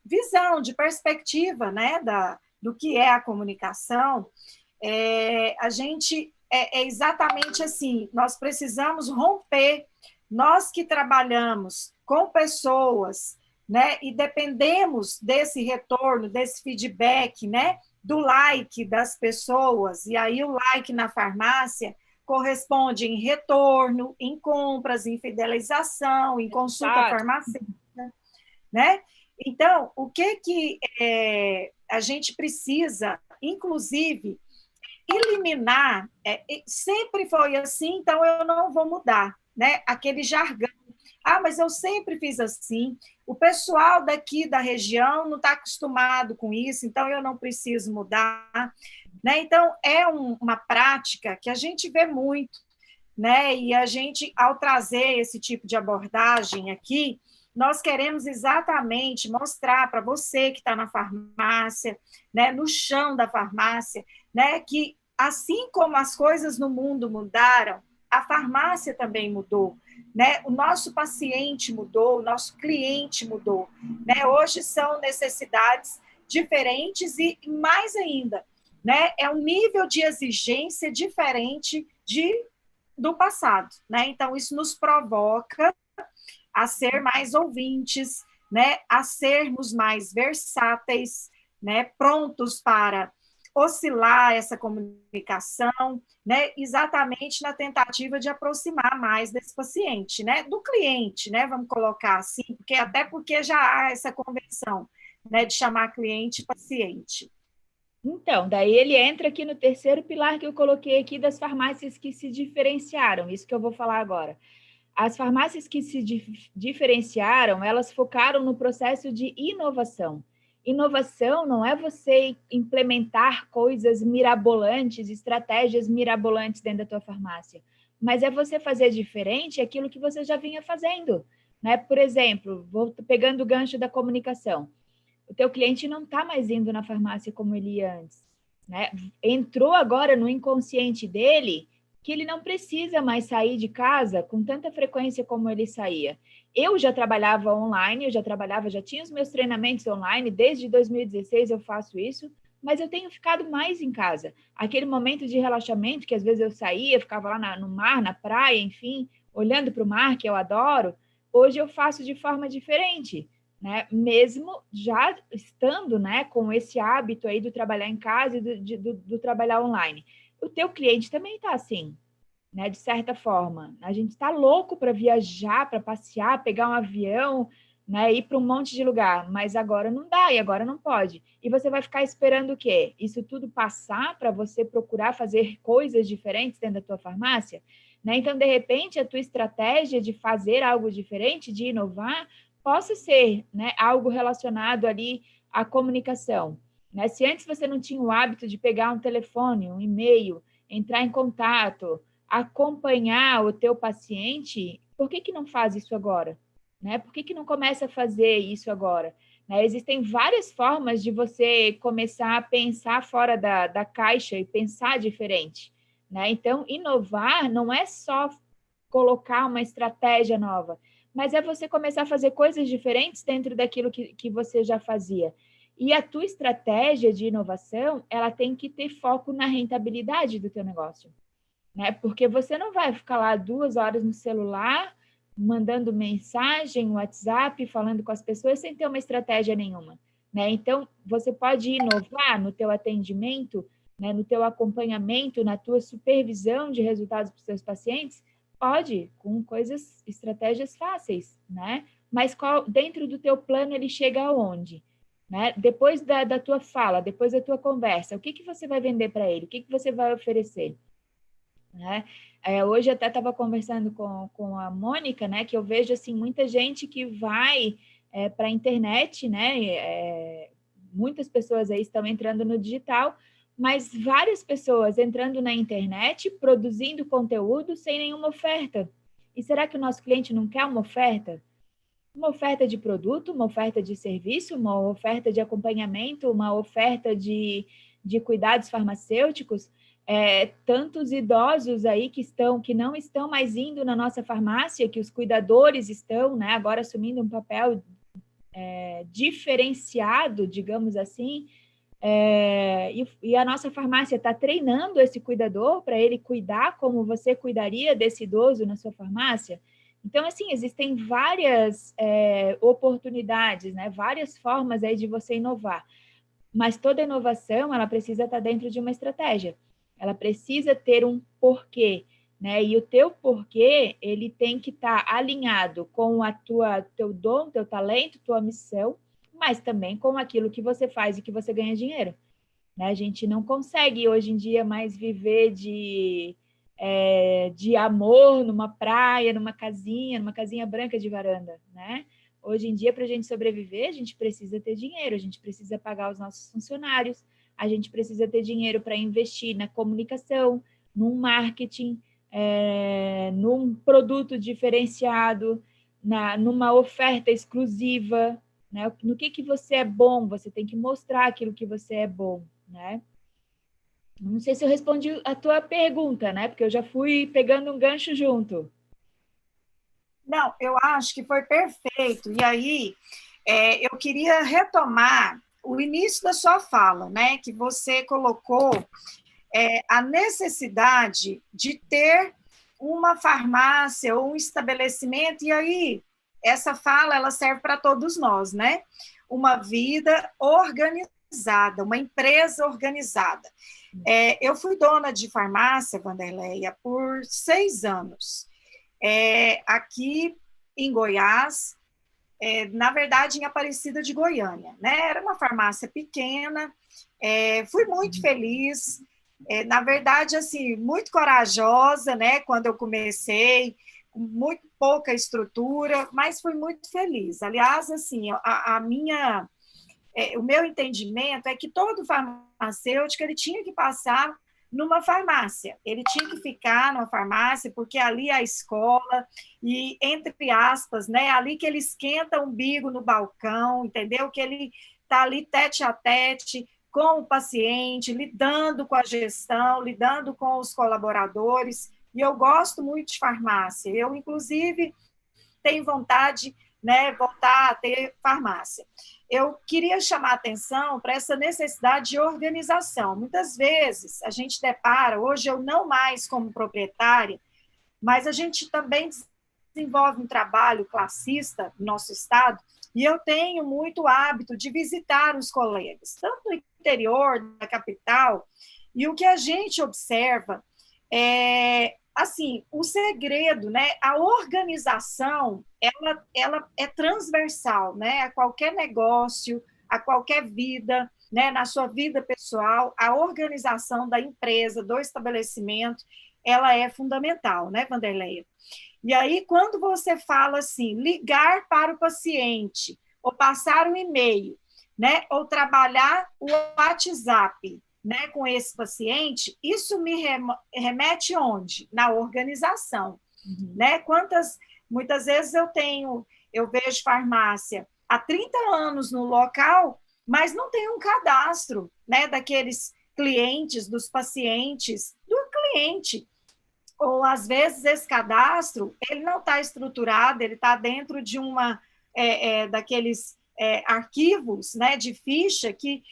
visão, de perspectiva, né, do que é a comunicação, a gente exatamente assim, nós precisamos romper, nós que trabalhamos com pessoas, né, e dependemos desse retorno, desse feedback, né, do like das pessoas, e aí o like na farmácia corresponde em retorno, em compras, em fidelização, em consulta farmacêutica, né? Então, o que a gente precisa, inclusive, eliminar, sempre foi assim, então eu não vou mudar, né? Aquele jargão. Ah, mas eu sempre fiz assim. O pessoal daqui da região não está acostumado com isso, então eu não preciso mudar, né? Então, é uma prática que a gente vê muito, né? E a gente, ao trazer esse tipo de abordagem aqui, nós queremos exatamente mostrar para você que está na farmácia, né, no chão da farmácia, né, que assim como as coisas no mundo mudaram, a farmácia também mudou, né? O nosso paciente mudou, o nosso cliente mudou, né? Hoje são necessidades diferentes e mais ainda, né? É um nível de exigência diferente do passado, né? Então isso nos provoca a ser mais ouvintes, né, a sermos mais versáteis, né, prontos para oscilar essa comunicação, né, exatamente na tentativa de aproximar mais desse paciente, né, do cliente, né, vamos colocar assim, até porque já há essa convenção, né, de chamar cliente e paciente. Então, daí ele entra aqui no terceiro pilar que eu coloquei aqui das farmácias que se diferenciaram, isso que eu vou falar agora. As farmácias que se diferenciaram, elas focaram no processo de inovação. Inovação não é você implementar coisas mirabolantes, estratégias mirabolantes dentro da tua farmácia, mas é você fazer diferente aquilo que você já vinha fazendo, né? Por exemplo, vou pegando o gancho da comunicação. O teu cliente não está mais indo na farmácia como ele ia antes, né? Entrou agora no inconsciente dele que ele não precisa mais sair de casa com tanta frequência como ele saía. Eu já trabalhava online, já tinha os meus treinamentos online, desde 2016 eu faço isso, mas eu tenho ficado mais em casa. Aquele momento de relaxamento, que às vezes eu saía, ficava lá no mar, na praia, enfim, olhando para o mar, que eu adoro, hoje eu faço de forma diferente, né? Mesmo já estando, né, com esse hábito aí do trabalhar em casa e do trabalhar online. O teu cliente também está assim, né? De certa forma. A gente está louco para viajar, para passear, pegar um avião, né? Ir para um monte de lugar, mas agora não dá e agora não pode. E você vai ficar esperando o quê? Isso tudo passar para você procurar fazer coisas diferentes dentro da tua farmácia? Né? Então, de repente, a tua estratégia de fazer algo diferente, de inovar, possa ser, né, algo relacionado ali à comunicação. Né? Se antes você não tinha o hábito de pegar um telefone, um e-mail, entrar em contato, acompanhar o teu paciente, por que não faz isso agora? Né? Por que não começa a fazer isso agora? Né? Existem várias formas de você começar a pensar fora da caixa e pensar diferente. Né? Então, inovar não é só colocar uma estratégia nova, mas é você começar a fazer coisas diferentes dentro daquilo que você já fazia. E a tua estratégia de inovação, ela tem que ter foco na rentabilidade do teu negócio, né? Porque você não vai ficar lá 2 horas no celular, mandando mensagem, WhatsApp, falando com as pessoas sem ter uma estratégia nenhuma, né? Então, você pode inovar no teu atendimento, né, no teu acompanhamento, na tua supervisão de resultados para os seus pacientes, pode, com coisas, estratégias fáceis, né? Mas dentro do teu plano ele chega aonde? Né? Depois da tua fala, depois da tua conversa, o que você vai vender para ele? O que você vai oferecer? Né? Hoje até estava conversando com a Mônica, né, que eu vejo assim, muita gente que vai para a internet, né, muitas pessoas aí estão entrando no digital, mas várias pessoas entrando na internet, produzindo conteúdo sem nenhuma oferta. E será que o nosso cliente não quer uma oferta? Uma oferta de produto, uma oferta de serviço, uma oferta de acompanhamento, uma oferta de cuidados farmacêuticos? Tantos idosos aí que não estão mais indo na nossa farmácia, que os cuidadores estão, né, agora assumindo um papel diferenciado, digamos assim, e a nossa farmácia está treinando esse cuidador para ele cuidar como você cuidaria desse idoso na sua farmácia. Então, assim, existem várias oportunidades, né, várias formas aí de você inovar, mas toda inovação, ela precisa estar dentro de uma estratégia. Ela precisa ter um porquê, né? E o teu porquê, ele tem que estar alinhado com teu dom, teu talento, tua missão, mas também com aquilo que você faz e que você ganha dinheiro. Né? A gente não consegue hoje em dia mais viver de amor numa praia, numa casinha branca de varanda, né? Hoje em dia, para a gente sobreviver, a gente precisa ter dinheiro, a gente precisa pagar os nossos funcionários, a gente precisa ter dinheiro para investir na comunicação, num marketing, num produto diferenciado, numa oferta exclusiva, né? No que você é bom, você tem que mostrar aquilo que você é bom, né? Não sei se eu respondi a tua pergunta, né? Porque eu já fui pegando um gancho junto. Não, eu acho que foi perfeito. E aí, eu queria retomar o início da sua fala, né? Que você colocou a necessidade de ter uma farmácia ou um estabelecimento, e aí essa fala ela serve para todos nós, né? Uma vida organizada. organizada, uma empresa organizada. Eu fui dona de farmácia, Wanderleia, por 6 anos. Aqui em Goiás, na verdade, em Aparecida de Goiânia, né? Era uma farmácia pequena, fui muito feliz, na verdade, assim, muito corajosa, né? Quando eu comecei, com muito pouca estrutura, mas fui muito feliz. Aliás, assim, o meu entendimento é que todo farmacêutico ele tinha que passar numa farmácia, ele tinha que ficar numa farmácia, porque ali é a escola, e, entre aspas, né, ali que ele esquenta o umbigo no balcão, entendeu? Que ele está ali tete a tete com o paciente, lidando com a gestão, lidando com os colaboradores, e eu gosto muito de farmácia. Eu, inclusive, tenho vontade, né, voltar a ter farmácia. Eu queria chamar a atenção para essa necessidade de organização. Muitas vezes a gente depara, hoje eu não mais como proprietária, mas a gente também desenvolve um trabalho classista no nosso estado, e eu tenho muito hábito de visitar os colegas, tanto no interior da capital, e o que a gente observa assim, o segredo, né, a organização, ela é transversal, né, a qualquer negócio, a qualquer vida, né, na sua vida pessoal, a organização da empresa, do estabelecimento, ela é fundamental, né, Wanderleia? E aí, quando você fala assim, ligar para o paciente, ou passar um e-mail, né, ou trabalhar o WhatsApp, né, com esse paciente, isso me remete onde? Na organização. Né? Muitas vezes eu vejo farmácia há 30 anos no local, mas não tem um cadastro, né, daqueles clientes, dos pacientes, do cliente. Ou, às vezes, esse cadastro ele não está estruturado, ele está dentro de daqueles arquivos, né, de ficha que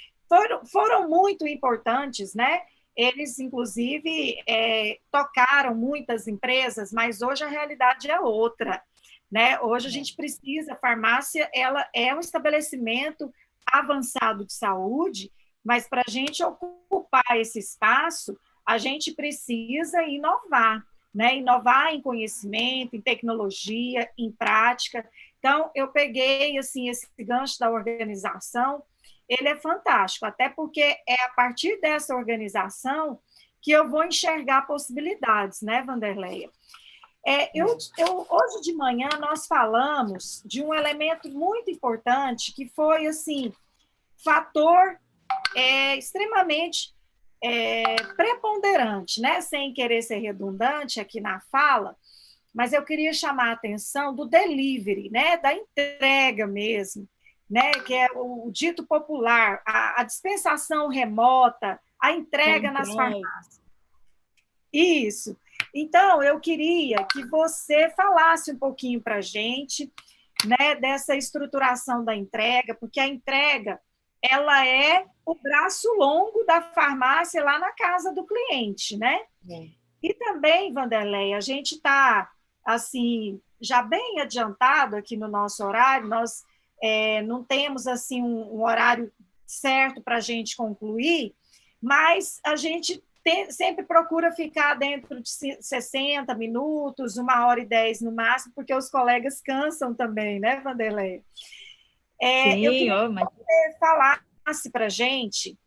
foram muito importantes, né? Eles, inclusive, tocaram muitas empresas, mas hoje a realidade é outra, né? Hoje a gente precisa, a farmácia, ela é um estabelecimento avançado de saúde, mas para a gente ocupar esse espaço, a gente precisa inovar, né? Inovar em conhecimento, em tecnologia, em prática. Então, eu peguei, assim, esse gancho da organização, ele é fantástico, até porque é a partir dessa organização que eu vou enxergar possibilidades, né, Wanderleia? Hoje de manhã nós falamos de um elemento muito importante que foi, assim, fator extremamente preponderante, né, sem querer ser redundante aqui na fala, mas eu queria chamar a atenção do delivery, né, da entrega mesmo, né, que é o dito popular, a dispensação remota, a entrega nas farmácias. Isso. Então, eu queria que você falasse um pouquinho para a gente, né, dessa estruturação da entrega, porque a entrega ela é o braço longo da farmácia lá na casa do cliente, né? E também, Wanderleia, a gente está, assim, já bem adiantado aqui no nosso horário, nós não temos assim um horário certo para a gente concluir, mas a gente sempre procura ficar dentro de 60 minutos, 1h10 no máximo, porque os colegas cansam também, né, Wanderleia? Eu queria que você falasse para a gente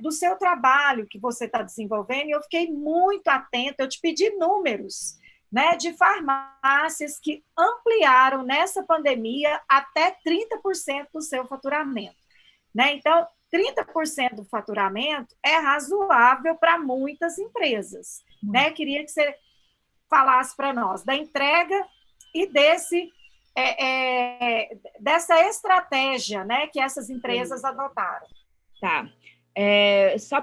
do seu trabalho que você está desenvolvendo, e eu fiquei muito atenta, eu te pedi números, né, de farmácias que ampliaram nessa pandemia até 30% do seu faturamento. Né? Então, 30% do faturamento é razoável para muitas empresas. Né? Queria que você falasse para nós da entrega e dessa estratégia, né, que essas empresas adotaram. Tá. Só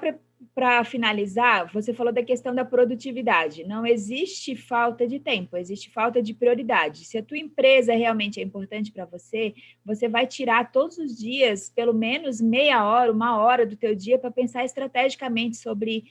para finalizar, você falou da questão da produtividade. Não existe falta de tempo, existe falta de prioridade. Se a tua empresa realmente é importante para você, você vai tirar todos os dias, pelo menos meia hora, 1 hora do teu dia para pensar estrategicamente sobre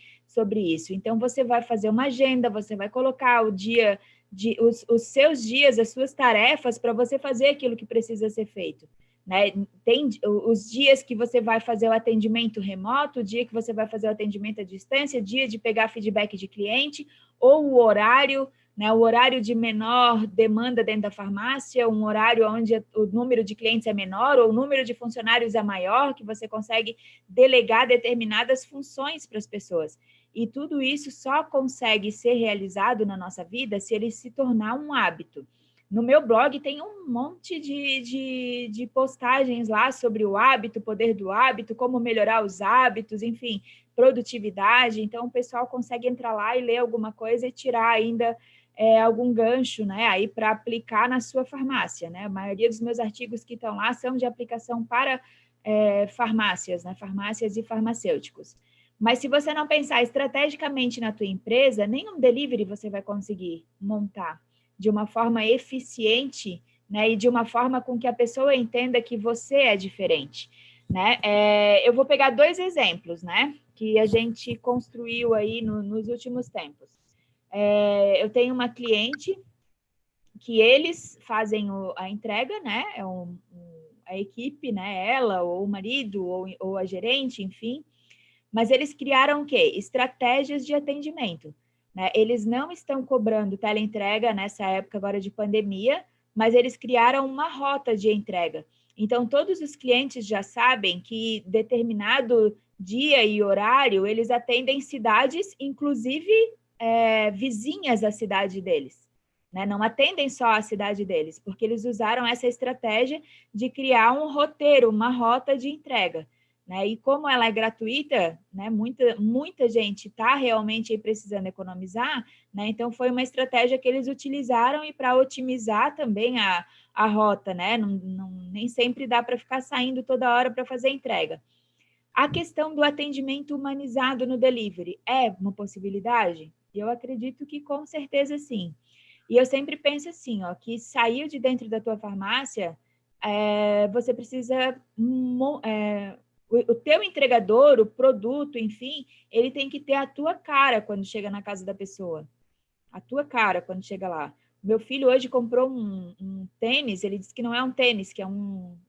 isso. Então, você vai fazer uma agenda, você vai colocar os seus dias, as suas tarefas para você fazer aquilo que precisa ser feito. né? Tem os dias que você vai fazer o atendimento remoto, o dia que você vai fazer o atendimento à distância, dia de pegar feedback de cliente, ou o horário, né? O horário de menor demanda dentro da farmácia, um horário onde o número de clientes é menor, ou o número de funcionários é maior, que você consegue delegar determinadas funções para as pessoas. E tudo isso só consegue ser realizado na nossa vida se ele se tornar um hábito. No meu blog tem um monte de postagens lá sobre o hábito, o poder do hábito, como melhorar os hábitos, enfim, produtividade. Então, o pessoal consegue entrar lá e ler alguma coisa e tirar ainda algum gancho, né, aí para aplicar na sua farmácia, né? A maioria dos meus artigos que estão lá são de aplicação para farmácias, né, farmácias e farmacêuticos. Mas se você não pensar estrategicamente na tua empresa, nenhum delivery você vai conseguir montar de uma forma eficiente, né, e de uma forma com que a pessoa entenda que você é diferente, né? Eu vou pegar 2 exemplos, né, que a gente construiu aí nos últimos tempos. Eu tenho uma cliente que eles fazem a entrega, né, a equipe, né, ela ou o marido ou a gerente, enfim, mas eles criaram o quê? Estratégias de atendimento, né? Eles não estão cobrando teleentrega nessa época agora de pandemia, mas eles criaram uma rota de entrega. Então, todos os clientes já sabem que determinado dia e horário, eles atendem cidades, inclusive vizinhas à cidade deles, né? Não atendem só a cidade deles, porque eles usaram essa estratégia de criar um roteiro, uma rota de entrega. Né? E como ela é gratuita, né? Muita gente está realmente precisando economizar, né? Então foi uma estratégia que eles utilizaram e para otimizar também a rota, né? Nem sempre dá para ficar saindo toda hora para fazer entrega. A questão do atendimento humanizado no delivery é uma possibilidade? Eu acredito que com certeza sim. E eu sempre penso assim, ó, que saiu de dentro da tua farmácia, você precisa o teu entregador, o produto, enfim, ele tem que ter a tua cara quando chega na casa da pessoa. A tua cara quando chega lá. Meu filho hoje comprou um tênis, ele disse que não é um tênis,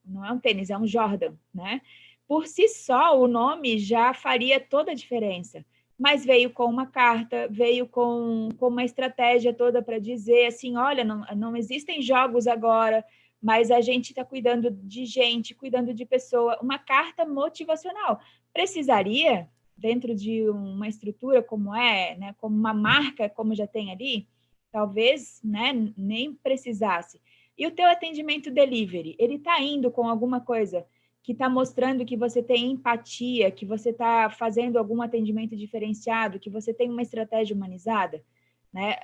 não é um tênis, é um Jordan, né? Por si só, o nome já faria toda a diferença. Mas veio com uma carta, veio com uma estratégia toda para dizer assim, olha, não existem jogos agora, mas a gente está cuidando de gente, cuidando de pessoa, uma carta motivacional. Precisaria, dentro de uma estrutura como né, como uma marca, como já tem ali, talvez, né, nem precisasse. E o teu atendimento delivery, ele está indo com alguma coisa que está mostrando que você tem empatia, que você está fazendo algum atendimento diferenciado, que você tem uma estratégia humanizada? Né?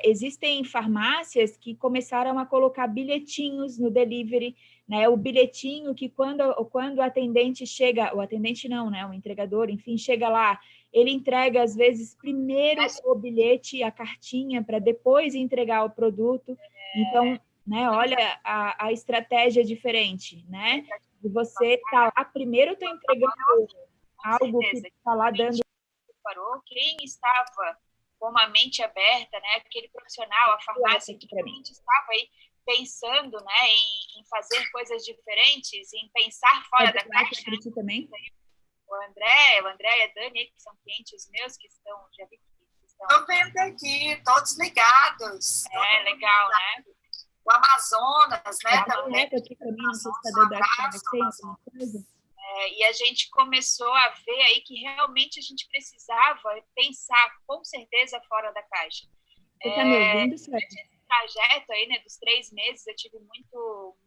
Existem farmácias que começaram a colocar bilhetinhos no delivery, né? O bilhetinho que quando o atendente chega, o atendente não, né? O entregador, enfim, chega lá, ele entrega às vezes primeiro o bilhete, a cartinha, para depois entregar o produto. Então, né? Olha a estratégia diferente, né? E você tá lá, primeiro está entregando algo que está lá dando. Quem estava com uma mente aberta, né? Aquele profissional, a farmácia que realmente estava aí pensando, né, em fazer coisas diferentes, em pensar fora da caixa. Né? Também. O André e a Dani, que são clientes meus, que estão, já vi que estão... Estou vendo aqui, todos ligados. Legal, né? O Amazonas, né? Também. Aqui para mim, não sei se está dando coisa. E a gente começou a ver aí que realmente a gente precisava pensar, com certeza, fora da caixa. Você está me ouvindo, Sueli? Trajeto aí, né, dos 3 meses, eu tive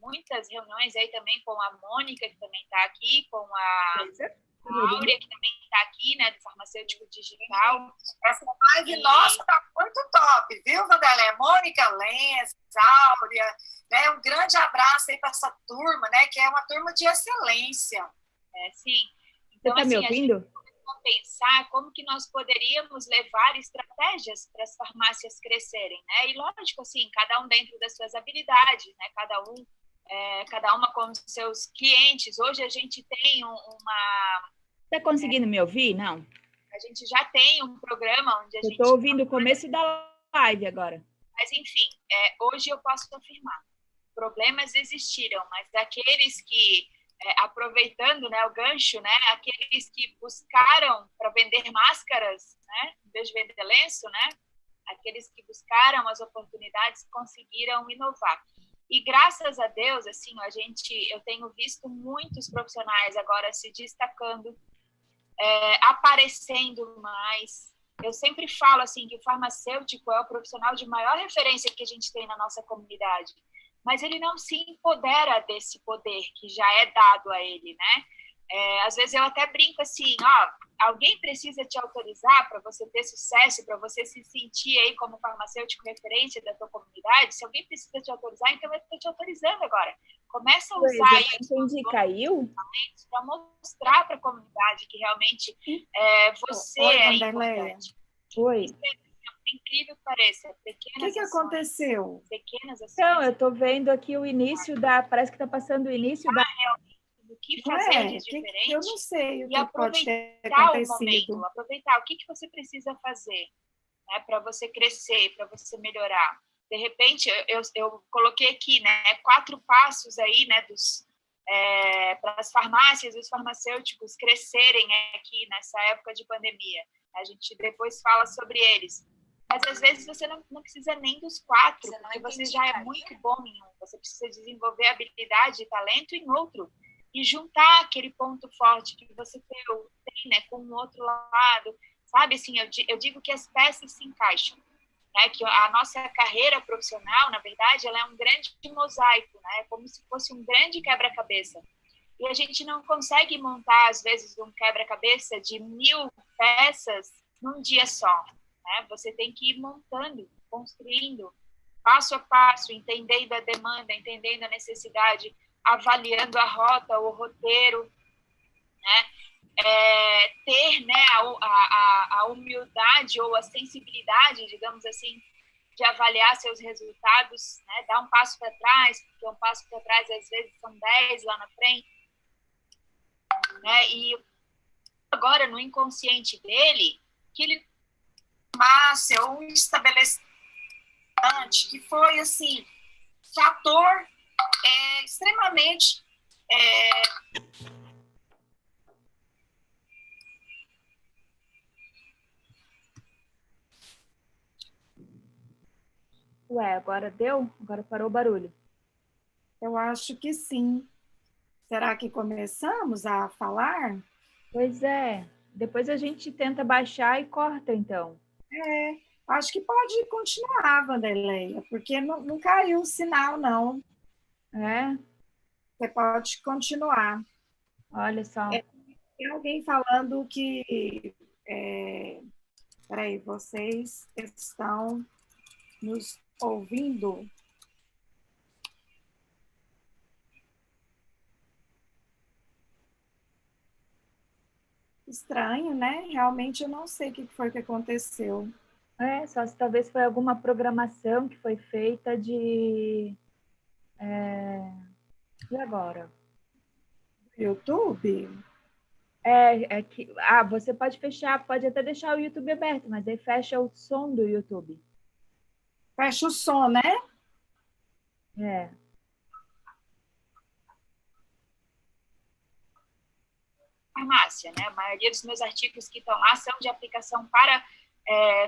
muitas reuniões aí também com a Mônica, que também está aqui, com a Áurea, que também está aqui, né, do Farmacêutico Digital. Essa live nossa está muito top, viu, Vanderlei? Mônica Lenz, Áurea, né, um grande abraço aí para essa turma, né, que é uma turma de excelência. Sim. Então, você está me ouvindo? Pensar como que nós poderíamos levar estratégias para as farmácias crescerem, né? E lógico, assim, cada um dentro das suas habilidades, né? Cada uma com os seus clientes. Hoje a gente tem uma... Está conseguindo me ouvir? Não? A gente já tem um programa onde a gente... Eu estou ouvindo o começo da live agora. Mas, enfim, hoje eu posso afirmar. problemas existiram, mas aqueles que, aproveitando, né, o gancho, né, aqueles que buscaram para vender máscaras, né, em vez de vender lenço, né, aqueles que buscaram as oportunidades conseguiram inovar. E graças a Deus, assim, eu tenho visto muitos profissionais agora se destacando, aparecendo mais. Eu sempre falo assim que o farmacêutico é o profissional de maior referência que a gente tem na nossa comunidade, mas ele não se empodera desse poder que já é dado a ele, né? Às vezes eu até brinco assim, alguém precisa te autorizar para você ter sucesso, para você se sentir aí como farmacêutico referente da tua comunidade. Se alguém precisa te autorizar, então eu estou te autorizando agora. Começa a usar aí para mostrar para a comunidade que realmente você é importante. Oi. Incrível que pareça. O que aconteceu? Pequenas ações. Então, eu estou vendo aqui o início parece que está passando o início da... do que fazer de diferente. Eu não sei o que pode ter acontecido. Aproveitar o que você precisa fazer, né, para você crescer, para você melhorar. De repente, eu coloquei aqui, né, 4 passos aí, né, para as farmácias e os farmacêuticos crescerem aqui nessa época de pandemia. A gente depois fala sobre eles. Mas, às vezes, você não precisa nem dos 4, porque você já é muito bom em um. Você precisa desenvolver habilidade e talento em outro. E juntar aquele ponto forte que você tem, né, com o outro lado. Sabe, assim, eu digo que as peças se encaixam. Né, que a nossa carreira profissional, na verdade, ela é um grande mosaico, né, como se fosse um grande quebra-cabeça. E a gente não consegue montar, às vezes, um quebra-cabeça de 1000 peças num dia só. Né? Você tem que ir montando, construindo, passo a passo, entendendo a demanda, entendendo a necessidade, avaliando a rota, o roteiro, né? Ter, né, a humildade ou a sensibilidade, digamos assim, de avaliar seus resultados, né? Dar um passo para trás, porque um passo para trás, às vezes, são 10 lá na frente. Né? E agora, no inconsciente dele, que ele ou estabelecimento que foi, assim, fator extremamente Ué, agora deu? Agora parou o barulho. Eu acho que sim. Será que começamos a falar? Pois é. Depois a gente tenta baixar e corta, então. Acho que pode continuar, Wanderleia, porque não caiu o sinal, não. Você pode continuar. Olha só. Tem alguém falando que... Peraí, vocês estão nos ouvindo? Estranho, né? Realmente eu não sei o que foi que aconteceu. Só se talvez foi alguma programação que foi feita de... E agora? YouTube? Você pode fechar, pode até deixar o YouTube aberto, mas aí fecha o som do YouTube. Fecha o som, né? Farmácia, né? A maioria dos meus artigos que estão lá são de aplicação para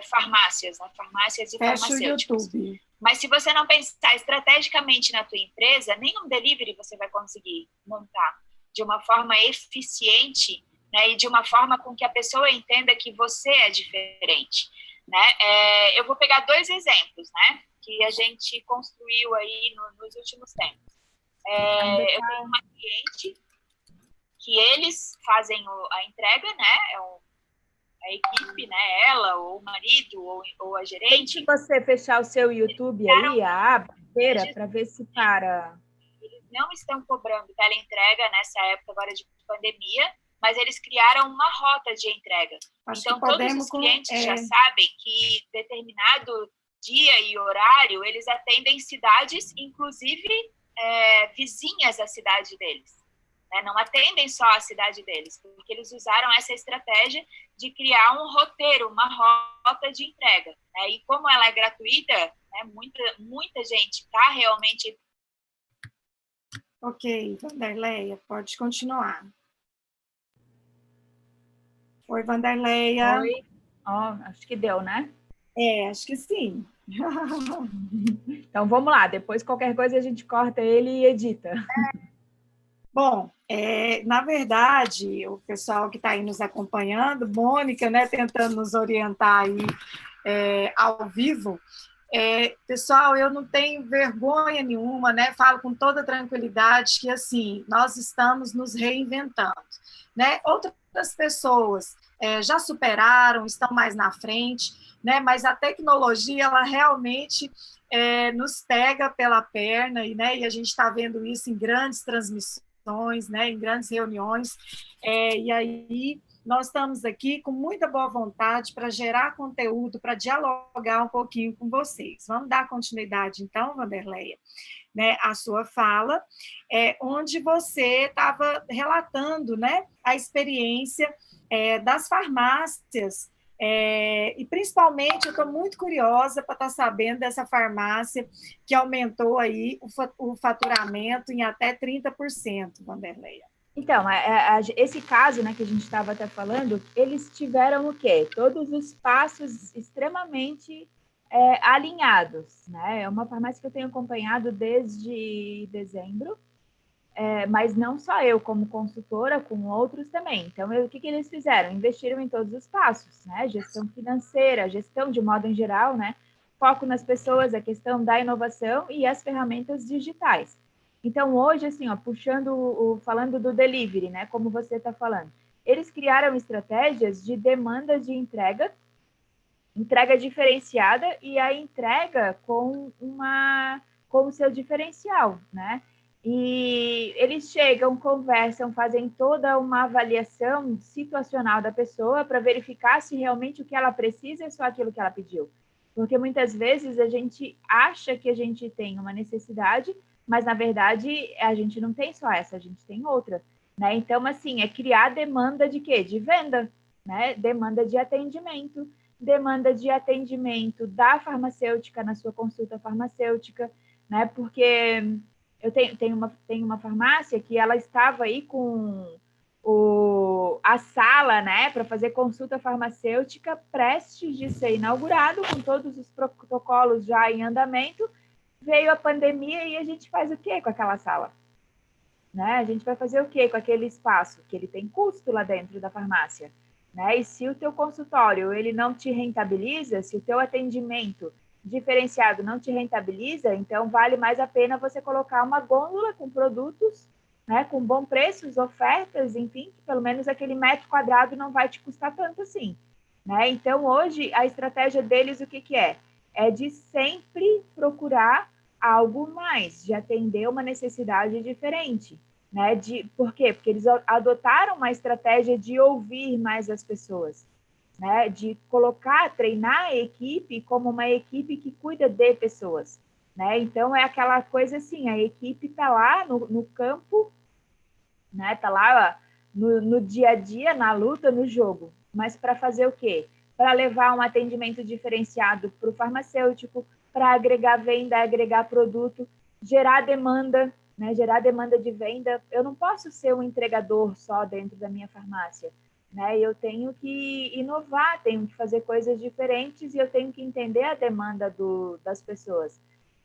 farmácias, né? Farmácias e farmacêuticos. YouTube. Mas se você não pensar estrategicamente na tua empresa, nenhum delivery você vai conseguir montar de uma forma eficiente, né? E de uma forma com que a pessoa entenda que você é diferente, né? Eu vou pegar 2 exemplos, né? Que a gente construiu aí nos últimos tempos. Eu tenho uma cliente que eles fazem a entrega, né? A equipe, né? Ela, ou o marido, ou a gerente. Se você fechar o seu YouTube aí, a aba inteira, para ver se para. Eles não estão cobrando teleentrega nessa época agora de pandemia, mas eles criaram uma rota de entrega. Então, todos os clientes já sabem que determinado dia e horário, eles atendem cidades, inclusive vizinhas à cidade deles. Né? Não atendem só a cidade deles, porque eles usaram essa estratégia de criar um roteiro, uma rota de entrega. Né? E como ela é gratuita, né, muita gente está realmente Ok, Vanderleia, pode continuar. Oi, Vanderleia. Oi. Ó, acho que deu, né? Acho que sim. Então vamos lá, depois qualquer coisa a gente corta ele e edita. Bom, na verdade, o pessoal que está aí nos acompanhando, Mônica, né, tentando nos orientar aí ao vivo, pessoal, eu não tenho vergonha nenhuma, né? Falo com toda tranquilidade que assim nós estamos nos reinventando, né? Outras pessoas já superaram, estão mais na frente, né? Mas a tecnologia ela realmente nos pega pela perna e a gente está vendo isso em grandes transmissões, né? Em grandes reuniões, e aí nós estamos aqui com muita boa vontade para gerar conteúdo, para dialogar um pouquinho com vocês. Vamos dar continuidade, então, Vanderleia, né, à sua fala, onde você estava relatando, né, a experiência das farmácias, e principalmente eu estou muito curiosa para estar sabendo dessa farmácia que aumentou aí o faturamento em até 30%, Vanderleia. Então, esse caso, né, que a gente estava até falando, eles tiveram o quê? Todos os passos extremamente alinhados, né? É uma farmácia que eu tenho acompanhado desde dezembro, mas não só eu, como consultora, com outros também. Então, o que eles fizeram? Investiram em todos os passos, né? Gestão financeira, gestão de modo em geral, né? Foco nas pessoas, a questão da inovação e as ferramentas digitais. Então, hoje, assim, ó, falando do delivery, né? Como você está falando, eles criaram estratégias de demanda de entrega diferenciada e a entrega com o seu diferencial, né? E eles chegam, conversam, fazem toda uma avaliação situacional da pessoa para verificar se realmente o que ela precisa é só aquilo que ela pediu. Porque muitas vezes a gente acha que a gente tem uma necessidade, mas na verdade a gente não tem só essa, a gente tem outra, né? Então, assim, é criar demanda de quê? De venda, né? Demanda de atendimento, demanda de atendimento da farmacêutica na sua consulta farmacêutica, né? Porque eu tenho uma farmácia que ela estava aí com a sala, né, para fazer consulta farmacêutica prestes de ser inaugurado, com todos os protocolos já em andamento. Veio a pandemia e a gente faz o quê com aquela sala? Né? A gente vai fazer o quê com aquele espaço? Que ele tem custo lá dentro da farmácia. Né? E se o teu consultório ele não te rentabiliza, se o teu atendimento diferenciado não te rentabiliza, então vale mais a pena você colocar uma gôndola com produtos, né, com bom preços, ofertas, enfim, que pelo menos aquele metro quadrado não vai te custar tanto assim. Né? Então, hoje, a estratégia deles, o que é? É de sempre procurar algo mais, de atender uma necessidade diferente. Né? Por quê? Porque eles adotaram uma estratégia de ouvir mais as pessoas, né? De colocar, treinar a equipe como uma equipe que cuida de pessoas. Né? Então, é aquela coisa assim, a equipe está lá no campo, né? Está lá no dia a dia, na luta, no jogo. Mas para fazer o quê? Para levar um atendimento diferenciado para o farmacêutico, para agregar venda, agregar produto, gerar demanda, né? Gerar demanda de venda. Eu não posso ser um entregador só dentro da minha farmácia. Né? Eu tenho que inovar, tenho que fazer coisas diferentes e eu tenho que entender a demanda das pessoas.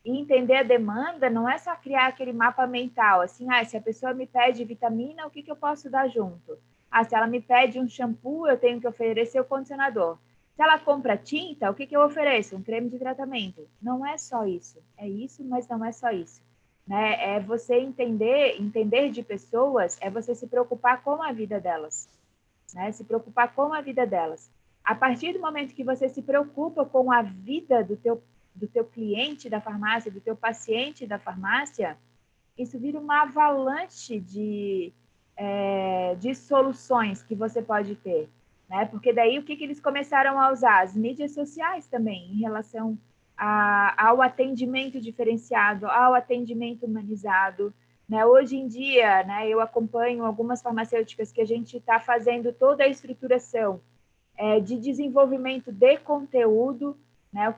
E entender a demanda não é só criar aquele mapa mental, assim, se a pessoa me pede vitamina, o que eu posso dar junto? Se ela me pede um shampoo, eu tenho que oferecer o condicionador. Se ela compra tinta, o que eu ofereço? Um creme de tratamento. Não é só isso. É isso, mas não é só isso. Né? É você entender de pessoas, é você se preocupar com a vida delas. Né? Se preocupar com a vida delas. A partir do momento que você se preocupa com a vida do teu cliente da farmácia, do teu paciente da farmácia, isso vira uma avalanche de soluções que você pode ter. Né? Porque daí o que eles começaram a usar? As mídias sociais também, em relação ao atendimento diferenciado, ao atendimento humanizado. Né? Hoje em dia, né, eu acompanho algumas farmacêuticas que a gente está fazendo toda a estruturação de desenvolvimento de conteúdo, né?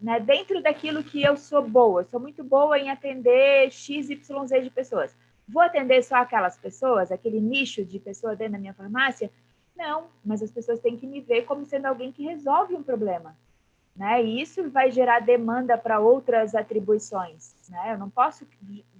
Né, dentro daquilo que eu sou boa, sou muito boa em atender XYZ de pessoas. Vou atender só aquelas pessoas, aquele nicho de pessoa dentro da minha farmácia? Não, mas as pessoas têm que me ver como sendo alguém que resolve um problema, né? E isso vai gerar demanda para outras atribuições, né? Eu não posso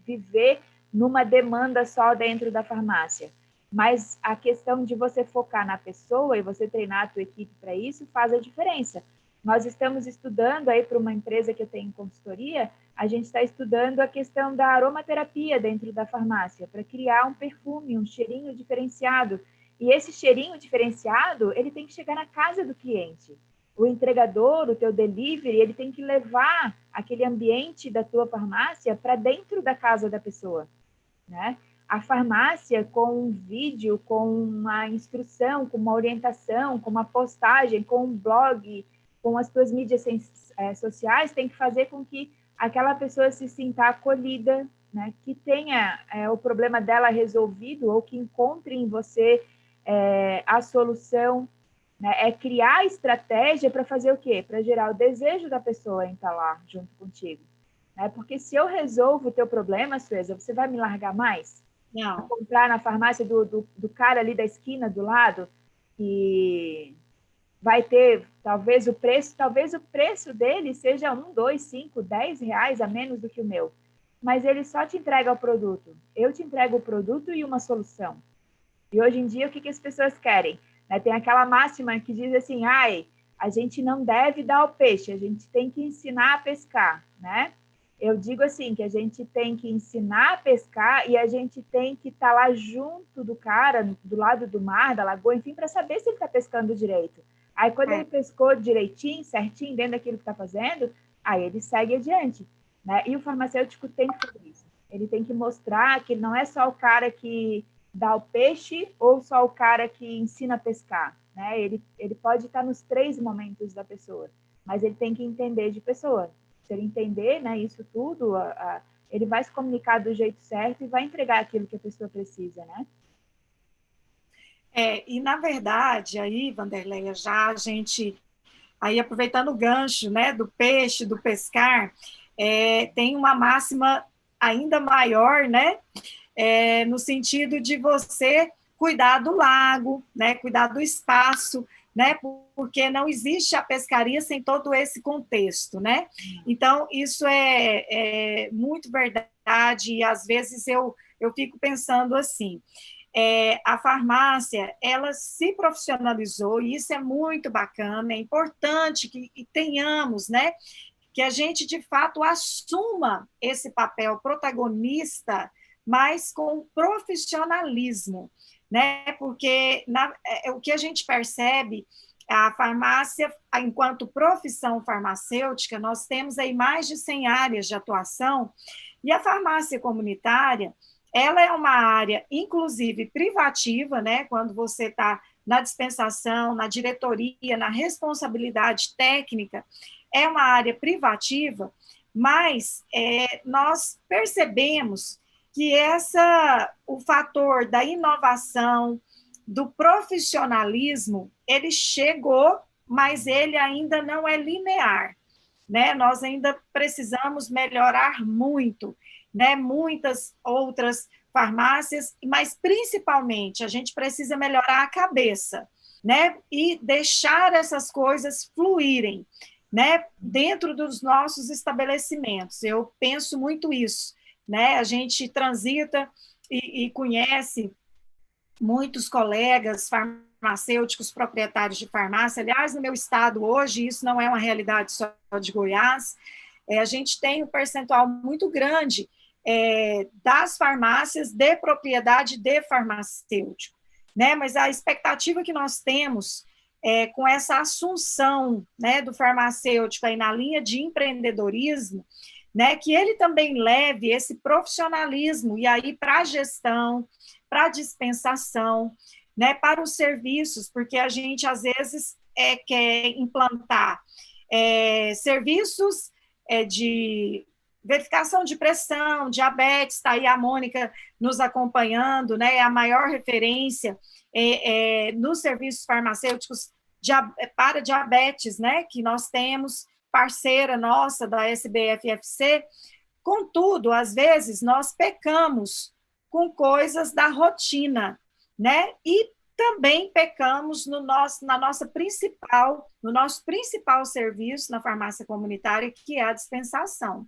viver numa demanda só dentro da farmácia, mas a questão de você focar na pessoa e você treinar a tua equipe para isso faz a diferença. Nós estamos estudando aí para uma empresa que eu tenho em consultoria, a gente está estudando a questão da aromaterapia dentro da farmácia, para criar um perfume, um cheirinho diferenciado. E esse cheirinho diferenciado, ele tem que chegar na casa do cliente. O entregador, o teu delivery, ele tem que levar aquele ambiente da tua farmácia para dentro da casa da pessoa, né? A farmácia, com um vídeo, com uma instrução, com uma orientação, com uma postagem, com um blog, com as tuas mídias sociais, tem que fazer com que aquela pessoa se sinta acolhida, né? Que tenha o problema dela resolvido ou que encontre em você a solução, né? É criar estratégia para fazer o quê? Para gerar o desejo da pessoa em estar lá junto contigo, né? Porque se eu resolvo o teu problema, Sueza, você vai me largar mais? Não. Comprar na farmácia do cara ali da esquina do lado, que vai ter talvez o preço dele seja 1, 2, 5, 10 reais a menos do que o meu. Mas ele só te entrega o produto. Eu te entrego o produto e uma solução. E hoje em dia, o que as pessoas querem? Né? Tem aquela máxima que diz assim, a gente não deve dar o peixe, a gente tem que ensinar a pescar, né? Eu digo assim, que a gente tem que ensinar a pescar e a gente tem que estar lá junto do cara, do lado do mar, da lagoa, enfim, para saber se ele está pescando direito. Aí, quando ele pescou direitinho, certinho, dentro daquilo que está fazendo, aí ele segue adiante, né? E o farmacêutico tem que fazer isso. Ele tem que mostrar que ele não é só o cara que dá o peixe ou só o cara que ensina a pescar, né? Ele pode estar nos 3 momentos da pessoa, mas ele tem que entender de pessoa. Se ele entender, né, isso tudo, ele vai se comunicar do jeito certo e vai entregar aquilo que a pessoa precisa, né? E na verdade, aí, Wanderleia, já a gente, aí aproveitando o gancho, né, do peixe, do pescar, tem uma máxima ainda maior, né, no sentido de você cuidar do lago, né, cuidar do espaço, né, porque não existe a pescaria sem todo esse contexto, né? Então, isso é muito verdade, e às vezes eu fico pensando assim, a farmácia, ela se profissionalizou, e isso é muito bacana, é importante que tenhamos, né, que a gente, de fato, assuma esse papel protagonista, mas com profissionalismo, né? Porque o que a gente percebe, a farmácia, enquanto profissão farmacêutica, nós temos aí mais de 100 áreas de atuação, e a farmácia comunitária, ela é uma área, inclusive, privativa, né? Quando você está na dispensação, na diretoria, na responsabilidade técnica, é uma área privativa, mas nós percebemos que o fator da inovação, do profissionalismo, ele chegou, mas ele ainda não é linear, né? Nós ainda precisamos melhorar muito, né? Muitas outras farmácias, mas principalmente a gente precisa melhorar a cabeça, né? E deixar essas coisas fluírem, né? Dentro dos nossos estabelecimentos. Eu penso muito isso, né? A gente transita e conhece muitos colegas farmacêuticos, proprietários de farmácia. Aliás, no meu estado hoje, isso não é uma realidade só de Goiás, a gente tem um percentual muito grande das farmácias de propriedade de farmacêutico, né? Mas a expectativa que nós temos com essa assunção, né, do farmacêutico aí na linha de empreendedorismo, né, que ele também leve esse profissionalismo e aí para a gestão, para a dispensação, né, para os serviços, porque a gente às vezes quer implantar serviços de verificação de pressão, diabetes, está aí a Mônica nos acompanhando, né, é a maior referência nos serviços farmacêuticos para diabetes, né, que nós temos, parceira nossa da SBFFC. Contudo, às vezes, nós pecamos com coisas da rotina, né? E também pecamos no nosso principal serviço na farmácia comunitária, que é a dispensação,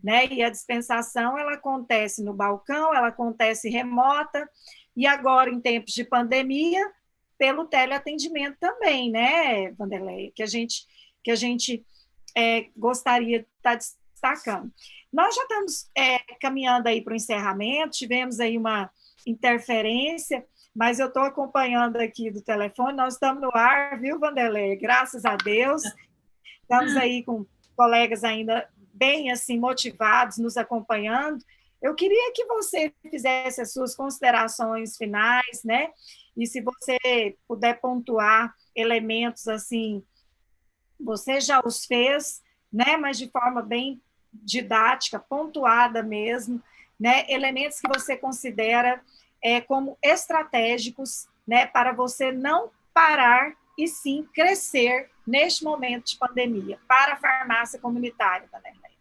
né? E a dispensação, ela acontece no balcão, ela acontece remota, e agora, em tempos de pandemia, pelo teleatendimento também, né, Vanderlei? Que a gente gostaria de estar destacando. Nós já estamos caminhando aí para o encerramento, tivemos aí uma interferência, mas eu estou acompanhando aqui do telefone, nós estamos no ar, viu, Vanderlei? Graças a Deus. Estamos aí com colegas ainda bem assim motivados, nos acompanhando. Eu queria que você fizesse as suas considerações finais, né? E se você puder pontuar elementos assim, você já os fez, né? Mas de forma bem didática, pontuada mesmo, né? Elementos que você considera como estratégicos, né? Para você não parar e sim crescer neste momento de pandemia, para a farmácia comunitária, Vanderlei.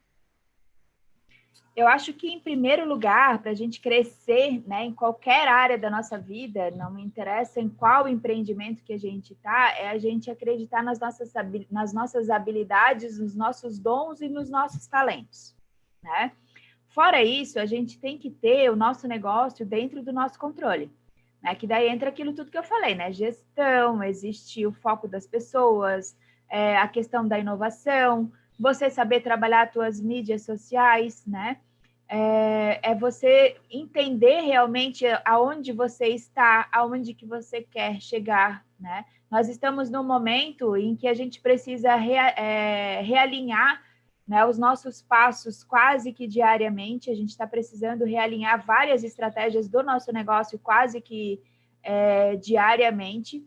Eu acho que, em primeiro lugar, para a gente crescer, né, em qualquer área da nossa vida, não me interessa em qual empreendimento que a gente está, é a gente acreditar nas nossas habilidades, nos nossos dons e nos nossos talentos, né? Fora isso, a gente tem que ter o nosso negócio dentro do nosso controle, né? Que daí entra aquilo tudo que eu falei, né? Gestão, existe o foco das pessoas, a questão da inovação, você saber trabalhar as suas mídias sociais, né? É você entender realmente aonde você está, aonde que você quer chegar, né? Nós estamos num momento em que a gente precisa realinhar, né, os nossos passos quase que diariamente. A gente está precisando realinhar várias estratégias do nosso negócio quase que diariamente.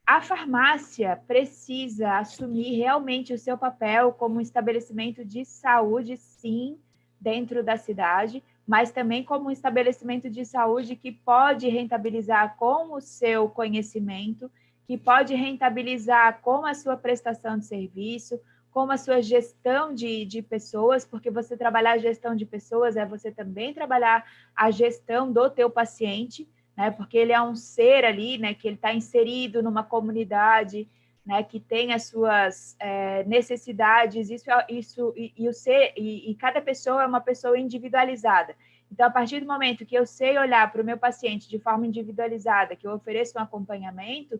A farmácia precisa assumir realmente o seu papel como um estabelecimento de saúde, sim, dentro da cidade, mas também como um estabelecimento de saúde que pode rentabilizar com o seu conhecimento, que pode rentabilizar com a sua prestação de serviço, com a sua gestão de pessoas, porque você trabalhar a gestão de pessoas é você também trabalhar a gestão do teu paciente, né, porque ele é um ser ali, né, que ele está inserido numa comunidade, né, que tem as suas necessidades, e cada pessoa é uma pessoa individualizada. Então, a partir do momento que eu sei olhar para o meu paciente de forma individualizada, que eu ofereço um acompanhamento,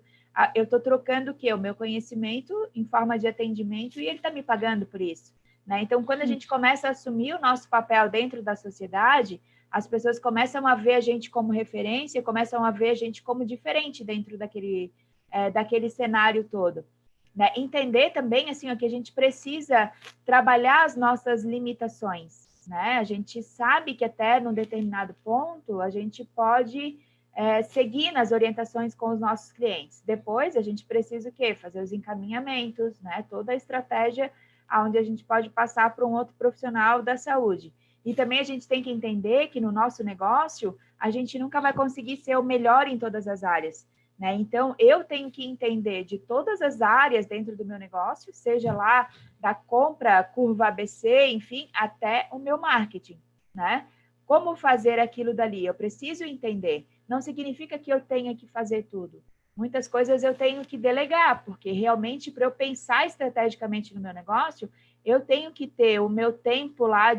eu estou trocando o quê? O meu conhecimento em forma de atendimento, e ele está me pagando por isso, né? Então, quando a gente começa a assumir o nosso papel dentro da sociedade, as pessoas começam a ver a gente como referência, começam a ver a gente como diferente dentro daquele cenário todo, né? Entender também, assim, que a gente precisa trabalhar as nossas limitações, né? A gente sabe que até num determinado ponto a gente pode seguir nas orientações com os nossos clientes. Depois a gente precisa o quê? Fazer os encaminhamentos, né? Toda a estratégia onde a gente pode passar para um outro profissional da saúde. E também a gente tem que entender que no nosso negócio, a gente nunca vai conseguir ser o melhor em todas as áreas, né? Então, eu tenho que entender de todas as áreas dentro do meu negócio, seja lá da compra, curva ABC, enfim, até o meu marketing, né? Como fazer aquilo dali? Eu preciso entender. Não significa que eu tenha que fazer tudo. Muitas coisas eu tenho que delegar, porque realmente, para eu pensar estrategicamente no meu negócio, eu tenho que ter o meu tempo lá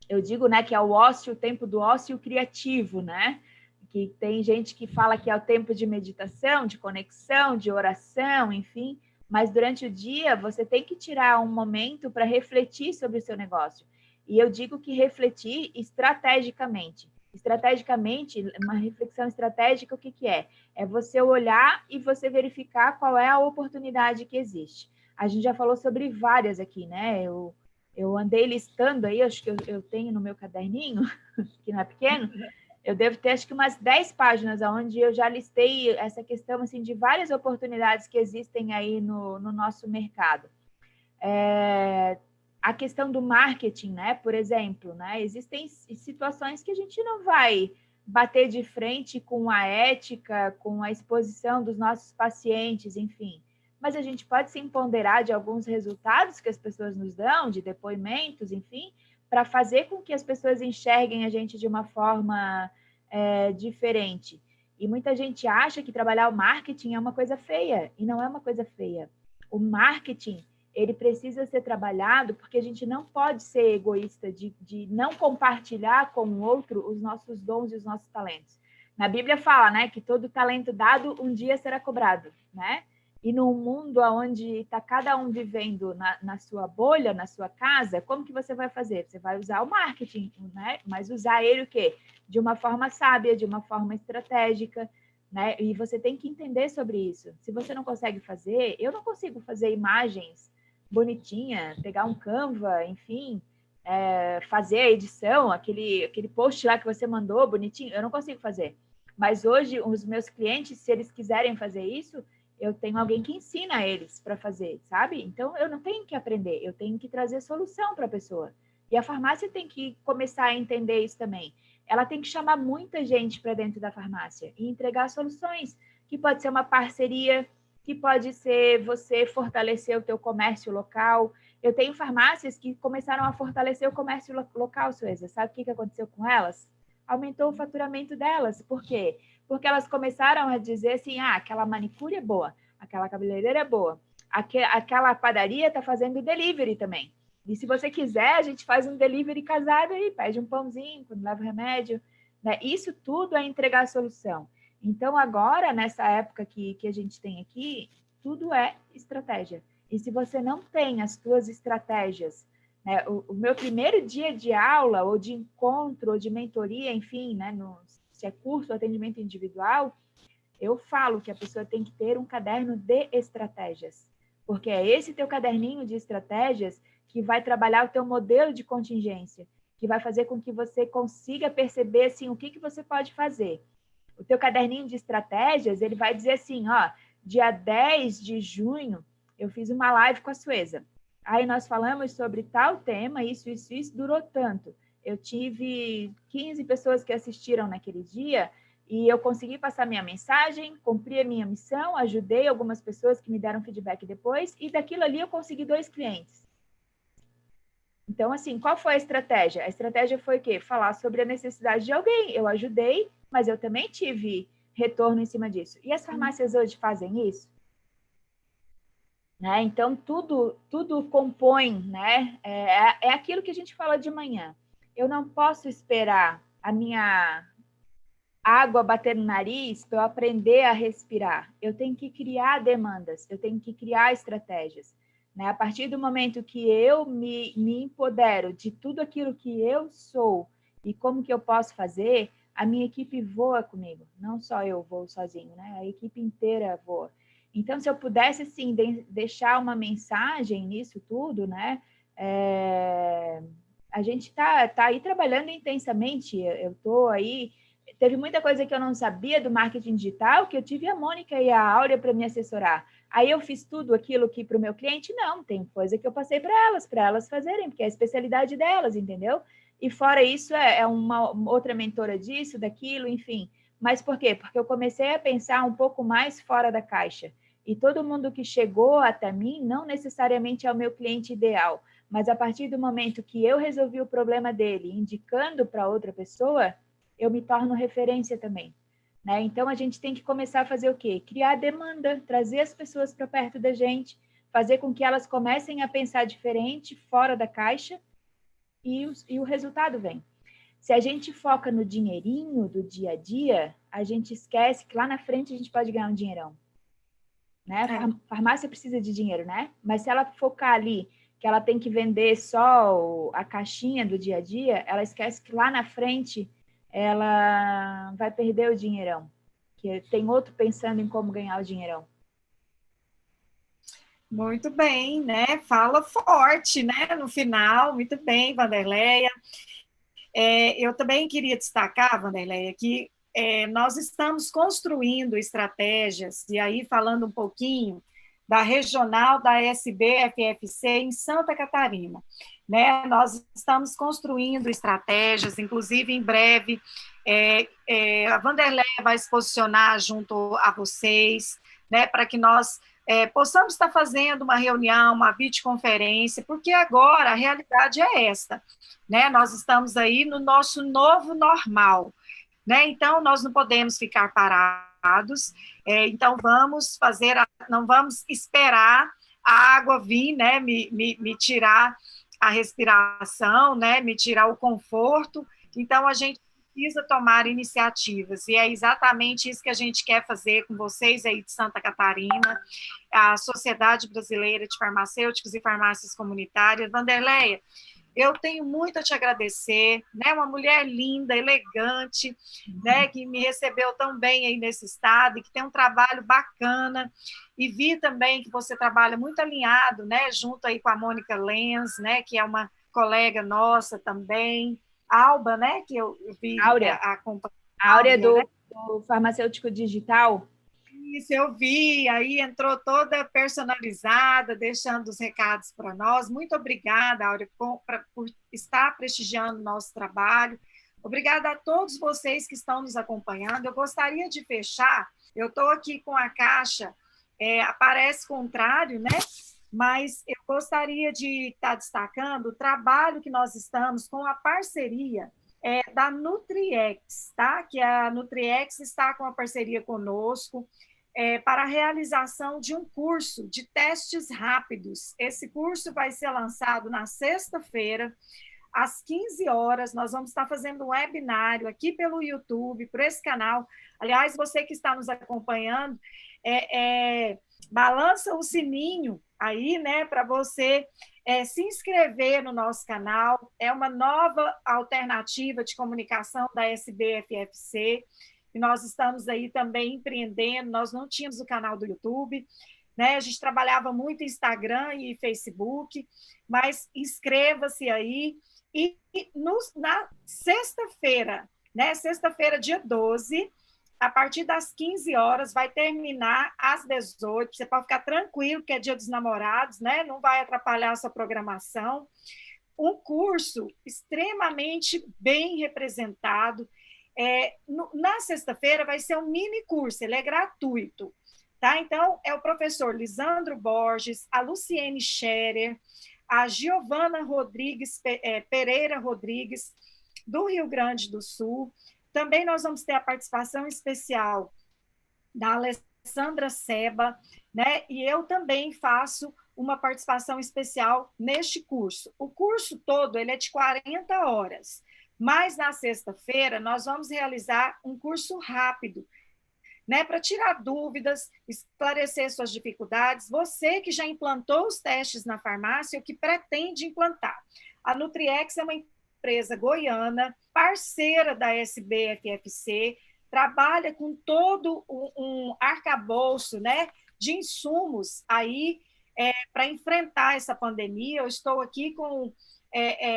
eu digo, né, que é o ócio, o tempo do ócio criativo, né? Que tem gente que fala que é o tempo de meditação, de conexão, de oração, enfim, mas durante o dia você tem que tirar um momento para refletir sobre o seu negócio. E eu digo que refletir estrategicamente. Estrategicamente, uma reflexão estratégica, o que que é? É você olhar e você verificar qual é a oportunidade que existe. A gente já falou sobre várias aqui, né? Eu andei listando aí, acho que eu tenho no meu caderninho, que não é pequeno, eu devo ter acho que umas 10 páginas onde eu já listei essa questão assim, de várias oportunidades que existem aí no nosso mercado. A questão do marketing, né? Por exemplo, né? Existem situações que a gente não vai bater de frente com a ética, com a exposição dos nossos pacientes, enfim. Mas a gente pode se empoderar de alguns resultados que as pessoas nos dão, de depoimentos, enfim, para fazer com que as pessoas enxerguem a gente de uma forma diferente. E muita gente acha que trabalhar o marketing é uma coisa feia, e não é uma coisa feia. O marketing, ele precisa ser trabalhado porque a gente não pode ser egoísta de não compartilhar com o outro os nossos dons e os nossos talentos. Na Bíblia fala, né, que todo talento dado um dia será cobrado, né? E num mundo onde está cada um vivendo na sua bolha, na sua casa, como que você vai fazer? Você vai usar o marketing, né? Mas usar ele o quê? De uma forma sábia, de uma forma estratégica, né? E você tem que entender sobre isso. Se você não consegue fazer, eu não consigo fazer imagens bonitinhas, pegar um Canva, enfim, fazer a edição, aquele post lá que você mandou, bonitinho, eu não consigo fazer. Mas hoje, os meus clientes, se eles quiserem fazer isso, eu tenho alguém que ensina eles para fazer, sabe? Então, eu não tenho que aprender, eu tenho que trazer solução para a pessoa. E a farmácia tem que começar a entender isso também. Ela tem que chamar muita gente para dentro da farmácia e entregar soluções, que pode ser uma parceria, que pode ser você fortalecer o teu comércio local. Eu tenho farmácias que começaram a fortalecer o comércio local, Sueza. Sabe o que aconteceu com elas? Aumentou o faturamento delas. Por quê? Porque elas começaram a dizer assim, aquela manicure é boa, aquela cabeleireira é boa, aquela padaria está fazendo delivery também. E se você quiser, a gente faz um delivery casado aí, pede um pãozinho, quando leva o remédio. Né? Isso tudo é entregar a solução. Então, agora, nessa época que a gente tem aqui, tudo é estratégia. E se você não tem as suas estratégias, né? O meu primeiro dia de aula, ou de encontro, ou de mentoria, enfim, né? Se é curso ou atendimento individual, eu falo que a pessoa tem que ter um caderno de estratégias. Porque é esse teu caderninho de estratégias que vai trabalhar o teu modelo de contingência, que vai fazer com que você consiga perceber assim, o que você pode fazer. O teu caderninho de estratégias, ele vai dizer assim, dia 10 de junho, eu fiz uma live com a Sueza. Aí nós falamos sobre tal tema, isso, durou tanto. Eu tive 15 pessoas que assistiram naquele dia e eu consegui passar minha mensagem, cumpri a minha missão, ajudei algumas pessoas que me deram feedback depois e daquilo ali eu consegui 2 clientes. Então, assim, qual foi a estratégia? A estratégia foi o quê? Falar sobre a necessidade de alguém. Eu ajudei, mas eu também tive retorno em cima disso. E as farmácias hoje fazem isso? Né? Então, tudo compõe, né? É aquilo que a gente fala de manhã. Eu não posso esperar a minha água bater no nariz para eu aprender a respirar. Eu tenho que criar demandas, eu tenho que criar estratégias. Né? A partir do momento que eu me empodero de tudo aquilo que eu sou e como que eu posso fazer, a minha equipe voa comigo. Não só eu vou sozinho, né? A equipe inteira voa. Então, se eu pudesse, assim, deixar uma mensagem nisso tudo, né? A gente está aí trabalhando intensamente. Eu estou aí... Teve muita coisa que eu não sabia do marketing digital, que eu tive a Mônica e a Áurea para me assessorar. Aí eu fiz tudo aquilo que para o meu cliente, não. Tem coisa que eu passei para elas fazerem, porque é a especialidade delas, entendeu? E fora isso, é uma outra mentora disso, daquilo, enfim. Mas por quê? Porque eu comecei a pensar um pouco mais fora da caixa. E todo mundo que chegou até mim não necessariamente é o meu cliente ideal, mas a partir do momento que eu resolvi o problema dele, indicando para outra pessoa, eu me torno referência também. Né? Então, a gente tem que começar a fazer o quê? Criar demanda, trazer as pessoas para perto da gente, fazer com que elas comecem a pensar diferente, fora da caixa, e o resultado vem. Se a gente foca no dinheirinho do dia a dia, a gente esquece que lá na frente a gente pode ganhar um dinheirão. Né? Farmácia precisa de dinheiro, né? Mas se ela focar ali, que ela tem que vender só a caixinha do dia a dia, ela esquece que lá na frente ela vai perder o dinheirão. Que tem outro pensando em como ganhar o dinheirão. Muito bem, né? Fala forte, né? No final, muito bem, Wanderleia. Eu também queria destacar, Wanderleia, que nós estamos construindo estratégias, e aí falando um pouquinho da regional da SBFFC em Santa Catarina. Né? Nós estamos construindo estratégias, inclusive em breve a Wanderleia vai se posicionar junto a vocês, né, para que nós possamos estar fazendo uma reunião, uma videoconferência, porque agora a realidade é esta, né? Nós estamos aí no nosso novo normal, né? Então, nós não podemos ficar parados, então não vamos esperar a água vir, né? Me tirar a respiração, né? Me tirar o conforto. Então, a gente precisa tomar iniciativas, e é exatamente isso que a gente quer fazer com vocês aí de Santa Catarina, a Sociedade Brasileira de Farmacêuticos e Farmácias Comunitárias. Vanderleia, eu tenho muito a te agradecer, né? Uma mulher linda, elegante, né? Que me recebeu tão bem aí nesse estado e que tem um trabalho bacana. E vi também que você trabalha muito alinhado, né? Junto aí com a Mônica Lenz, né? Que é uma colega nossa também. Alba, né? Que eu vi Áurea. A Áurea do farmacêutico digital. Isso, eu vi, aí entrou toda personalizada, deixando os recados para nós. Muito obrigada, Áurea, por estar prestigiando o nosso trabalho. Obrigada a todos vocês que estão nos acompanhando. Eu gostaria de fechar, eu estou aqui com a caixa, aparece contrário, né? Mas eu gostaria de estar destacando o trabalho que nós estamos com a parceria da Nutriex, tá? Que a Nutriex está com a parceria conosco para a realização de um curso de testes rápidos. Esse curso vai ser lançado na sexta-feira, às 15 horas. Nós vamos estar fazendo um webinário aqui pelo YouTube, por esse canal. Aliás, você que está nos acompanhando, balança o sininho aí, né, para você se inscrever no nosso canal. É uma nova alternativa de comunicação da SBFFC, e nós estamos aí também empreendendo. Nós não tínhamos o canal do YouTube, né? A gente trabalhava muito Instagram e Facebook, mas inscreva-se aí. E na sexta-feira, né? Sexta-feira, dia 12, a partir das 15 horas, vai terminar às 18. Você pode ficar tranquilo, que é dia dos namorados, né? Não vai atrapalhar a sua programação. Um curso extremamente bem representado. Na sexta-feira vai ser um mini curso, ele é gratuito, tá? Então, é o professor Lisandro Borges, a Luciene Scherer, a Giovana Rodrigues, Pereira Rodrigues, do Rio Grande do Sul. Também nós vamos ter a participação especial da Alessandra Seba, né? E eu também faço uma participação especial neste curso. O curso todo ele é de 40 horas, mas na sexta-feira nós vamos realizar um curso rápido, né, para tirar dúvidas, esclarecer suas dificuldades. Você que já implantou os testes na farmácia ou que pretende implantar. A Nutriex é uma empresa goiana, parceira da SBFFC, trabalha com todo um arcabouço, né, de insumos aí para enfrentar essa pandemia. Eu estou aqui com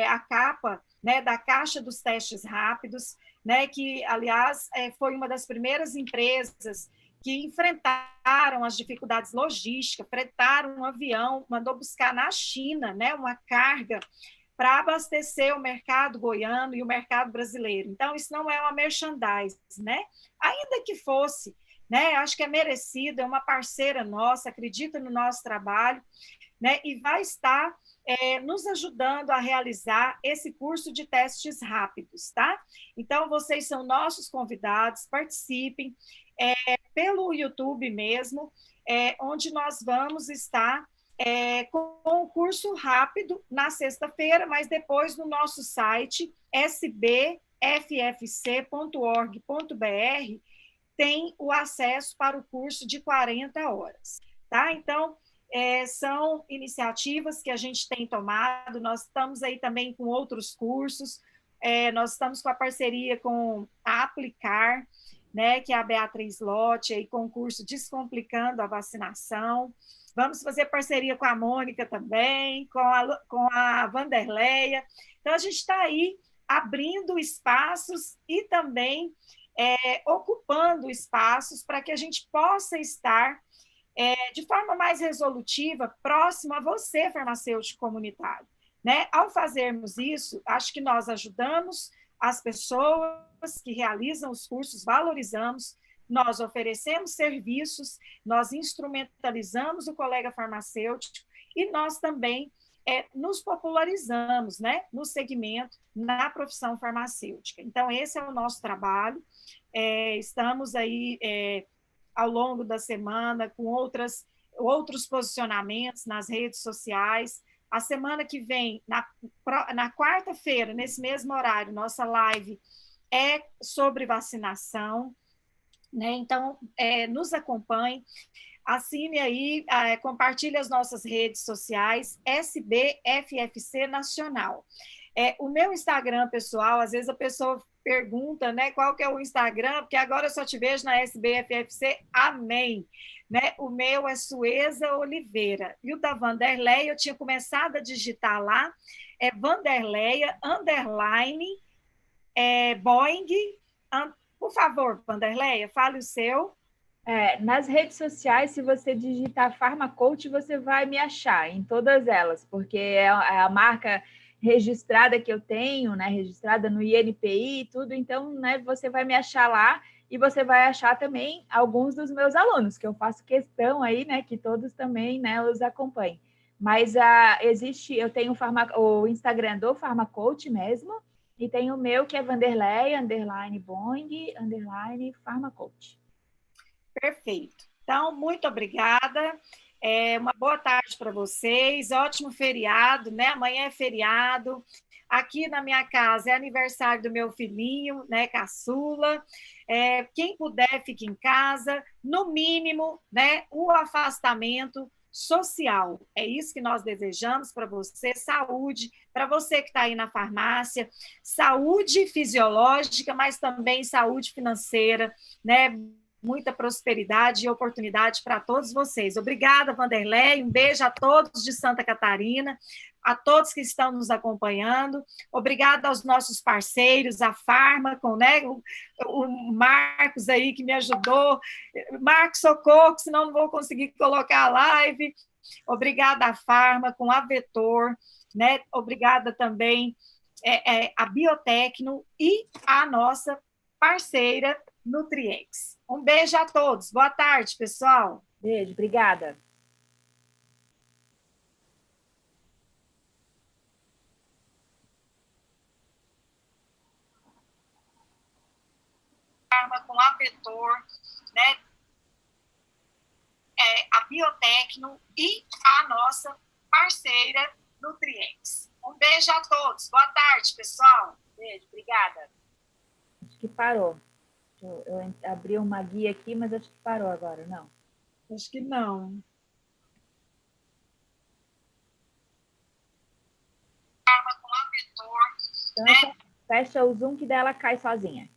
a capa, né, da Caixa dos Testes Rápidos, né, que, aliás, foi uma das primeiras empresas que enfrentaram as dificuldades logísticas, fretaram um avião, mandou buscar na China, né, uma carga para abastecer o mercado goiano e o mercado brasileiro. Então, isso não é uma merchandise, né? Ainda que fosse, né? Acho que é merecido, é uma parceira nossa, acredita no nosso trabalho, né? E vai estar nos ajudando a realizar esse curso de testes rápidos, tá? Então, vocês são nossos convidados, participem pelo YouTube mesmo, onde nós vamos estar com o curso rápido na sexta-feira, mas depois no nosso site sbffc.org.br tem o acesso para o curso de 40 horas, tá? Então, são iniciativas que a gente tem tomado. Nós estamos aí também com outros cursos, nós estamos com a parceria com a Aplicar, né, que é a Beatriz Lotte, aí, com o curso Descomplicando a Vacinação. Vamos fazer parceria com a Mônica também, com a Vanderleia. Então, a gente está aí abrindo espaços e também ocupando espaços para que a gente possa estar de forma mais resolutiva, próximo a você, farmacêutico comunitário, né? Ao fazermos isso, acho que nós ajudamos as pessoas que realizam os cursos, valorizamos, nós oferecemos serviços, nós instrumentalizamos o colega farmacêutico e nós também nos popularizamos, né, no segmento, na profissão farmacêutica. Então, esse é o nosso trabalho. Estamos aí, ao longo da semana, com outros posicionamentos nas redes sociais. A semana que vem, na quarta-feira, nesse mesmo horário, nossa live é sobre vacinação, né? Então, nos acompanhe, assine aí, compartilhe as nossas redes sociais, SBFFC Nacional. O meu Instagram, pessoal, às vezes a pessoa pergunta, né, qual que é o Instagram, porque agora eu só te vejo na SBFFC, amém. Né? O meu é Sueza Oliveira. E o da Vanderleia, eu tinha começado a digitar lá, Vanderleia, underline, Boeing. Por favor, Vanderleia, fale o seu. Nas redes sociais, se você digitar Farmacoach, você vai me achar em todas elas, porque é a marca registrada que eu tenho, né, registrada no INPI e tudo, então, né, você vai me achar lá e você vai achar também alguns dos meus alunos, que eu faço questão aí, né, que todos também, né, os acompanhem. Mas eu tenho o Instagram do Farmacoach mesmo, e tem o meu, que é Vanderleia, underline Boing, underline Farmacoach. Perfeito. Então, muito obrigada. Uma boa tarde para vocês. Ótimo feriado, né? Amanhã é feriado. Aqui na minha casa é aniversário do meu filhinho, né? Caçula. Quem puder, fique em casa. No mínimo, né? O afastamento social. É isso que nós desejamos para você. Saúde, para você que está aí na farmácia. Saúde fisiológica, mas também saúde financeira, né? Muita prosperidade e oportunidade para todos vocês. Obrigada, Vanderlei. Um beijo a todos de Santa Catarina, a todos que estão nos acompanhando. Obrigada aos nossos parceiros, a Farmacon, né? O Marcos aí que me ajudou. Marcos, socorro, senão não vou conseguir colocar a live. Obrigada a Farmacon, a Vetor, né? Obrigada também a Biotecno e a nossa parceira Nutriex. Um beijo a todos. Boa tarde, pessoal. Beijo, obrigada. Com a Vetor, né? A Biotecno e a nossa parceira Nutriex. Um beijo a todos. Boa tarde, pessoal. Beijo, obrigada. Acho que parou. Eu abri uma guia aqui, mas acho que parou agora, não? Acho que não. Com a Vetor, então, né? Fecha o Zoom que dela cai sozinha.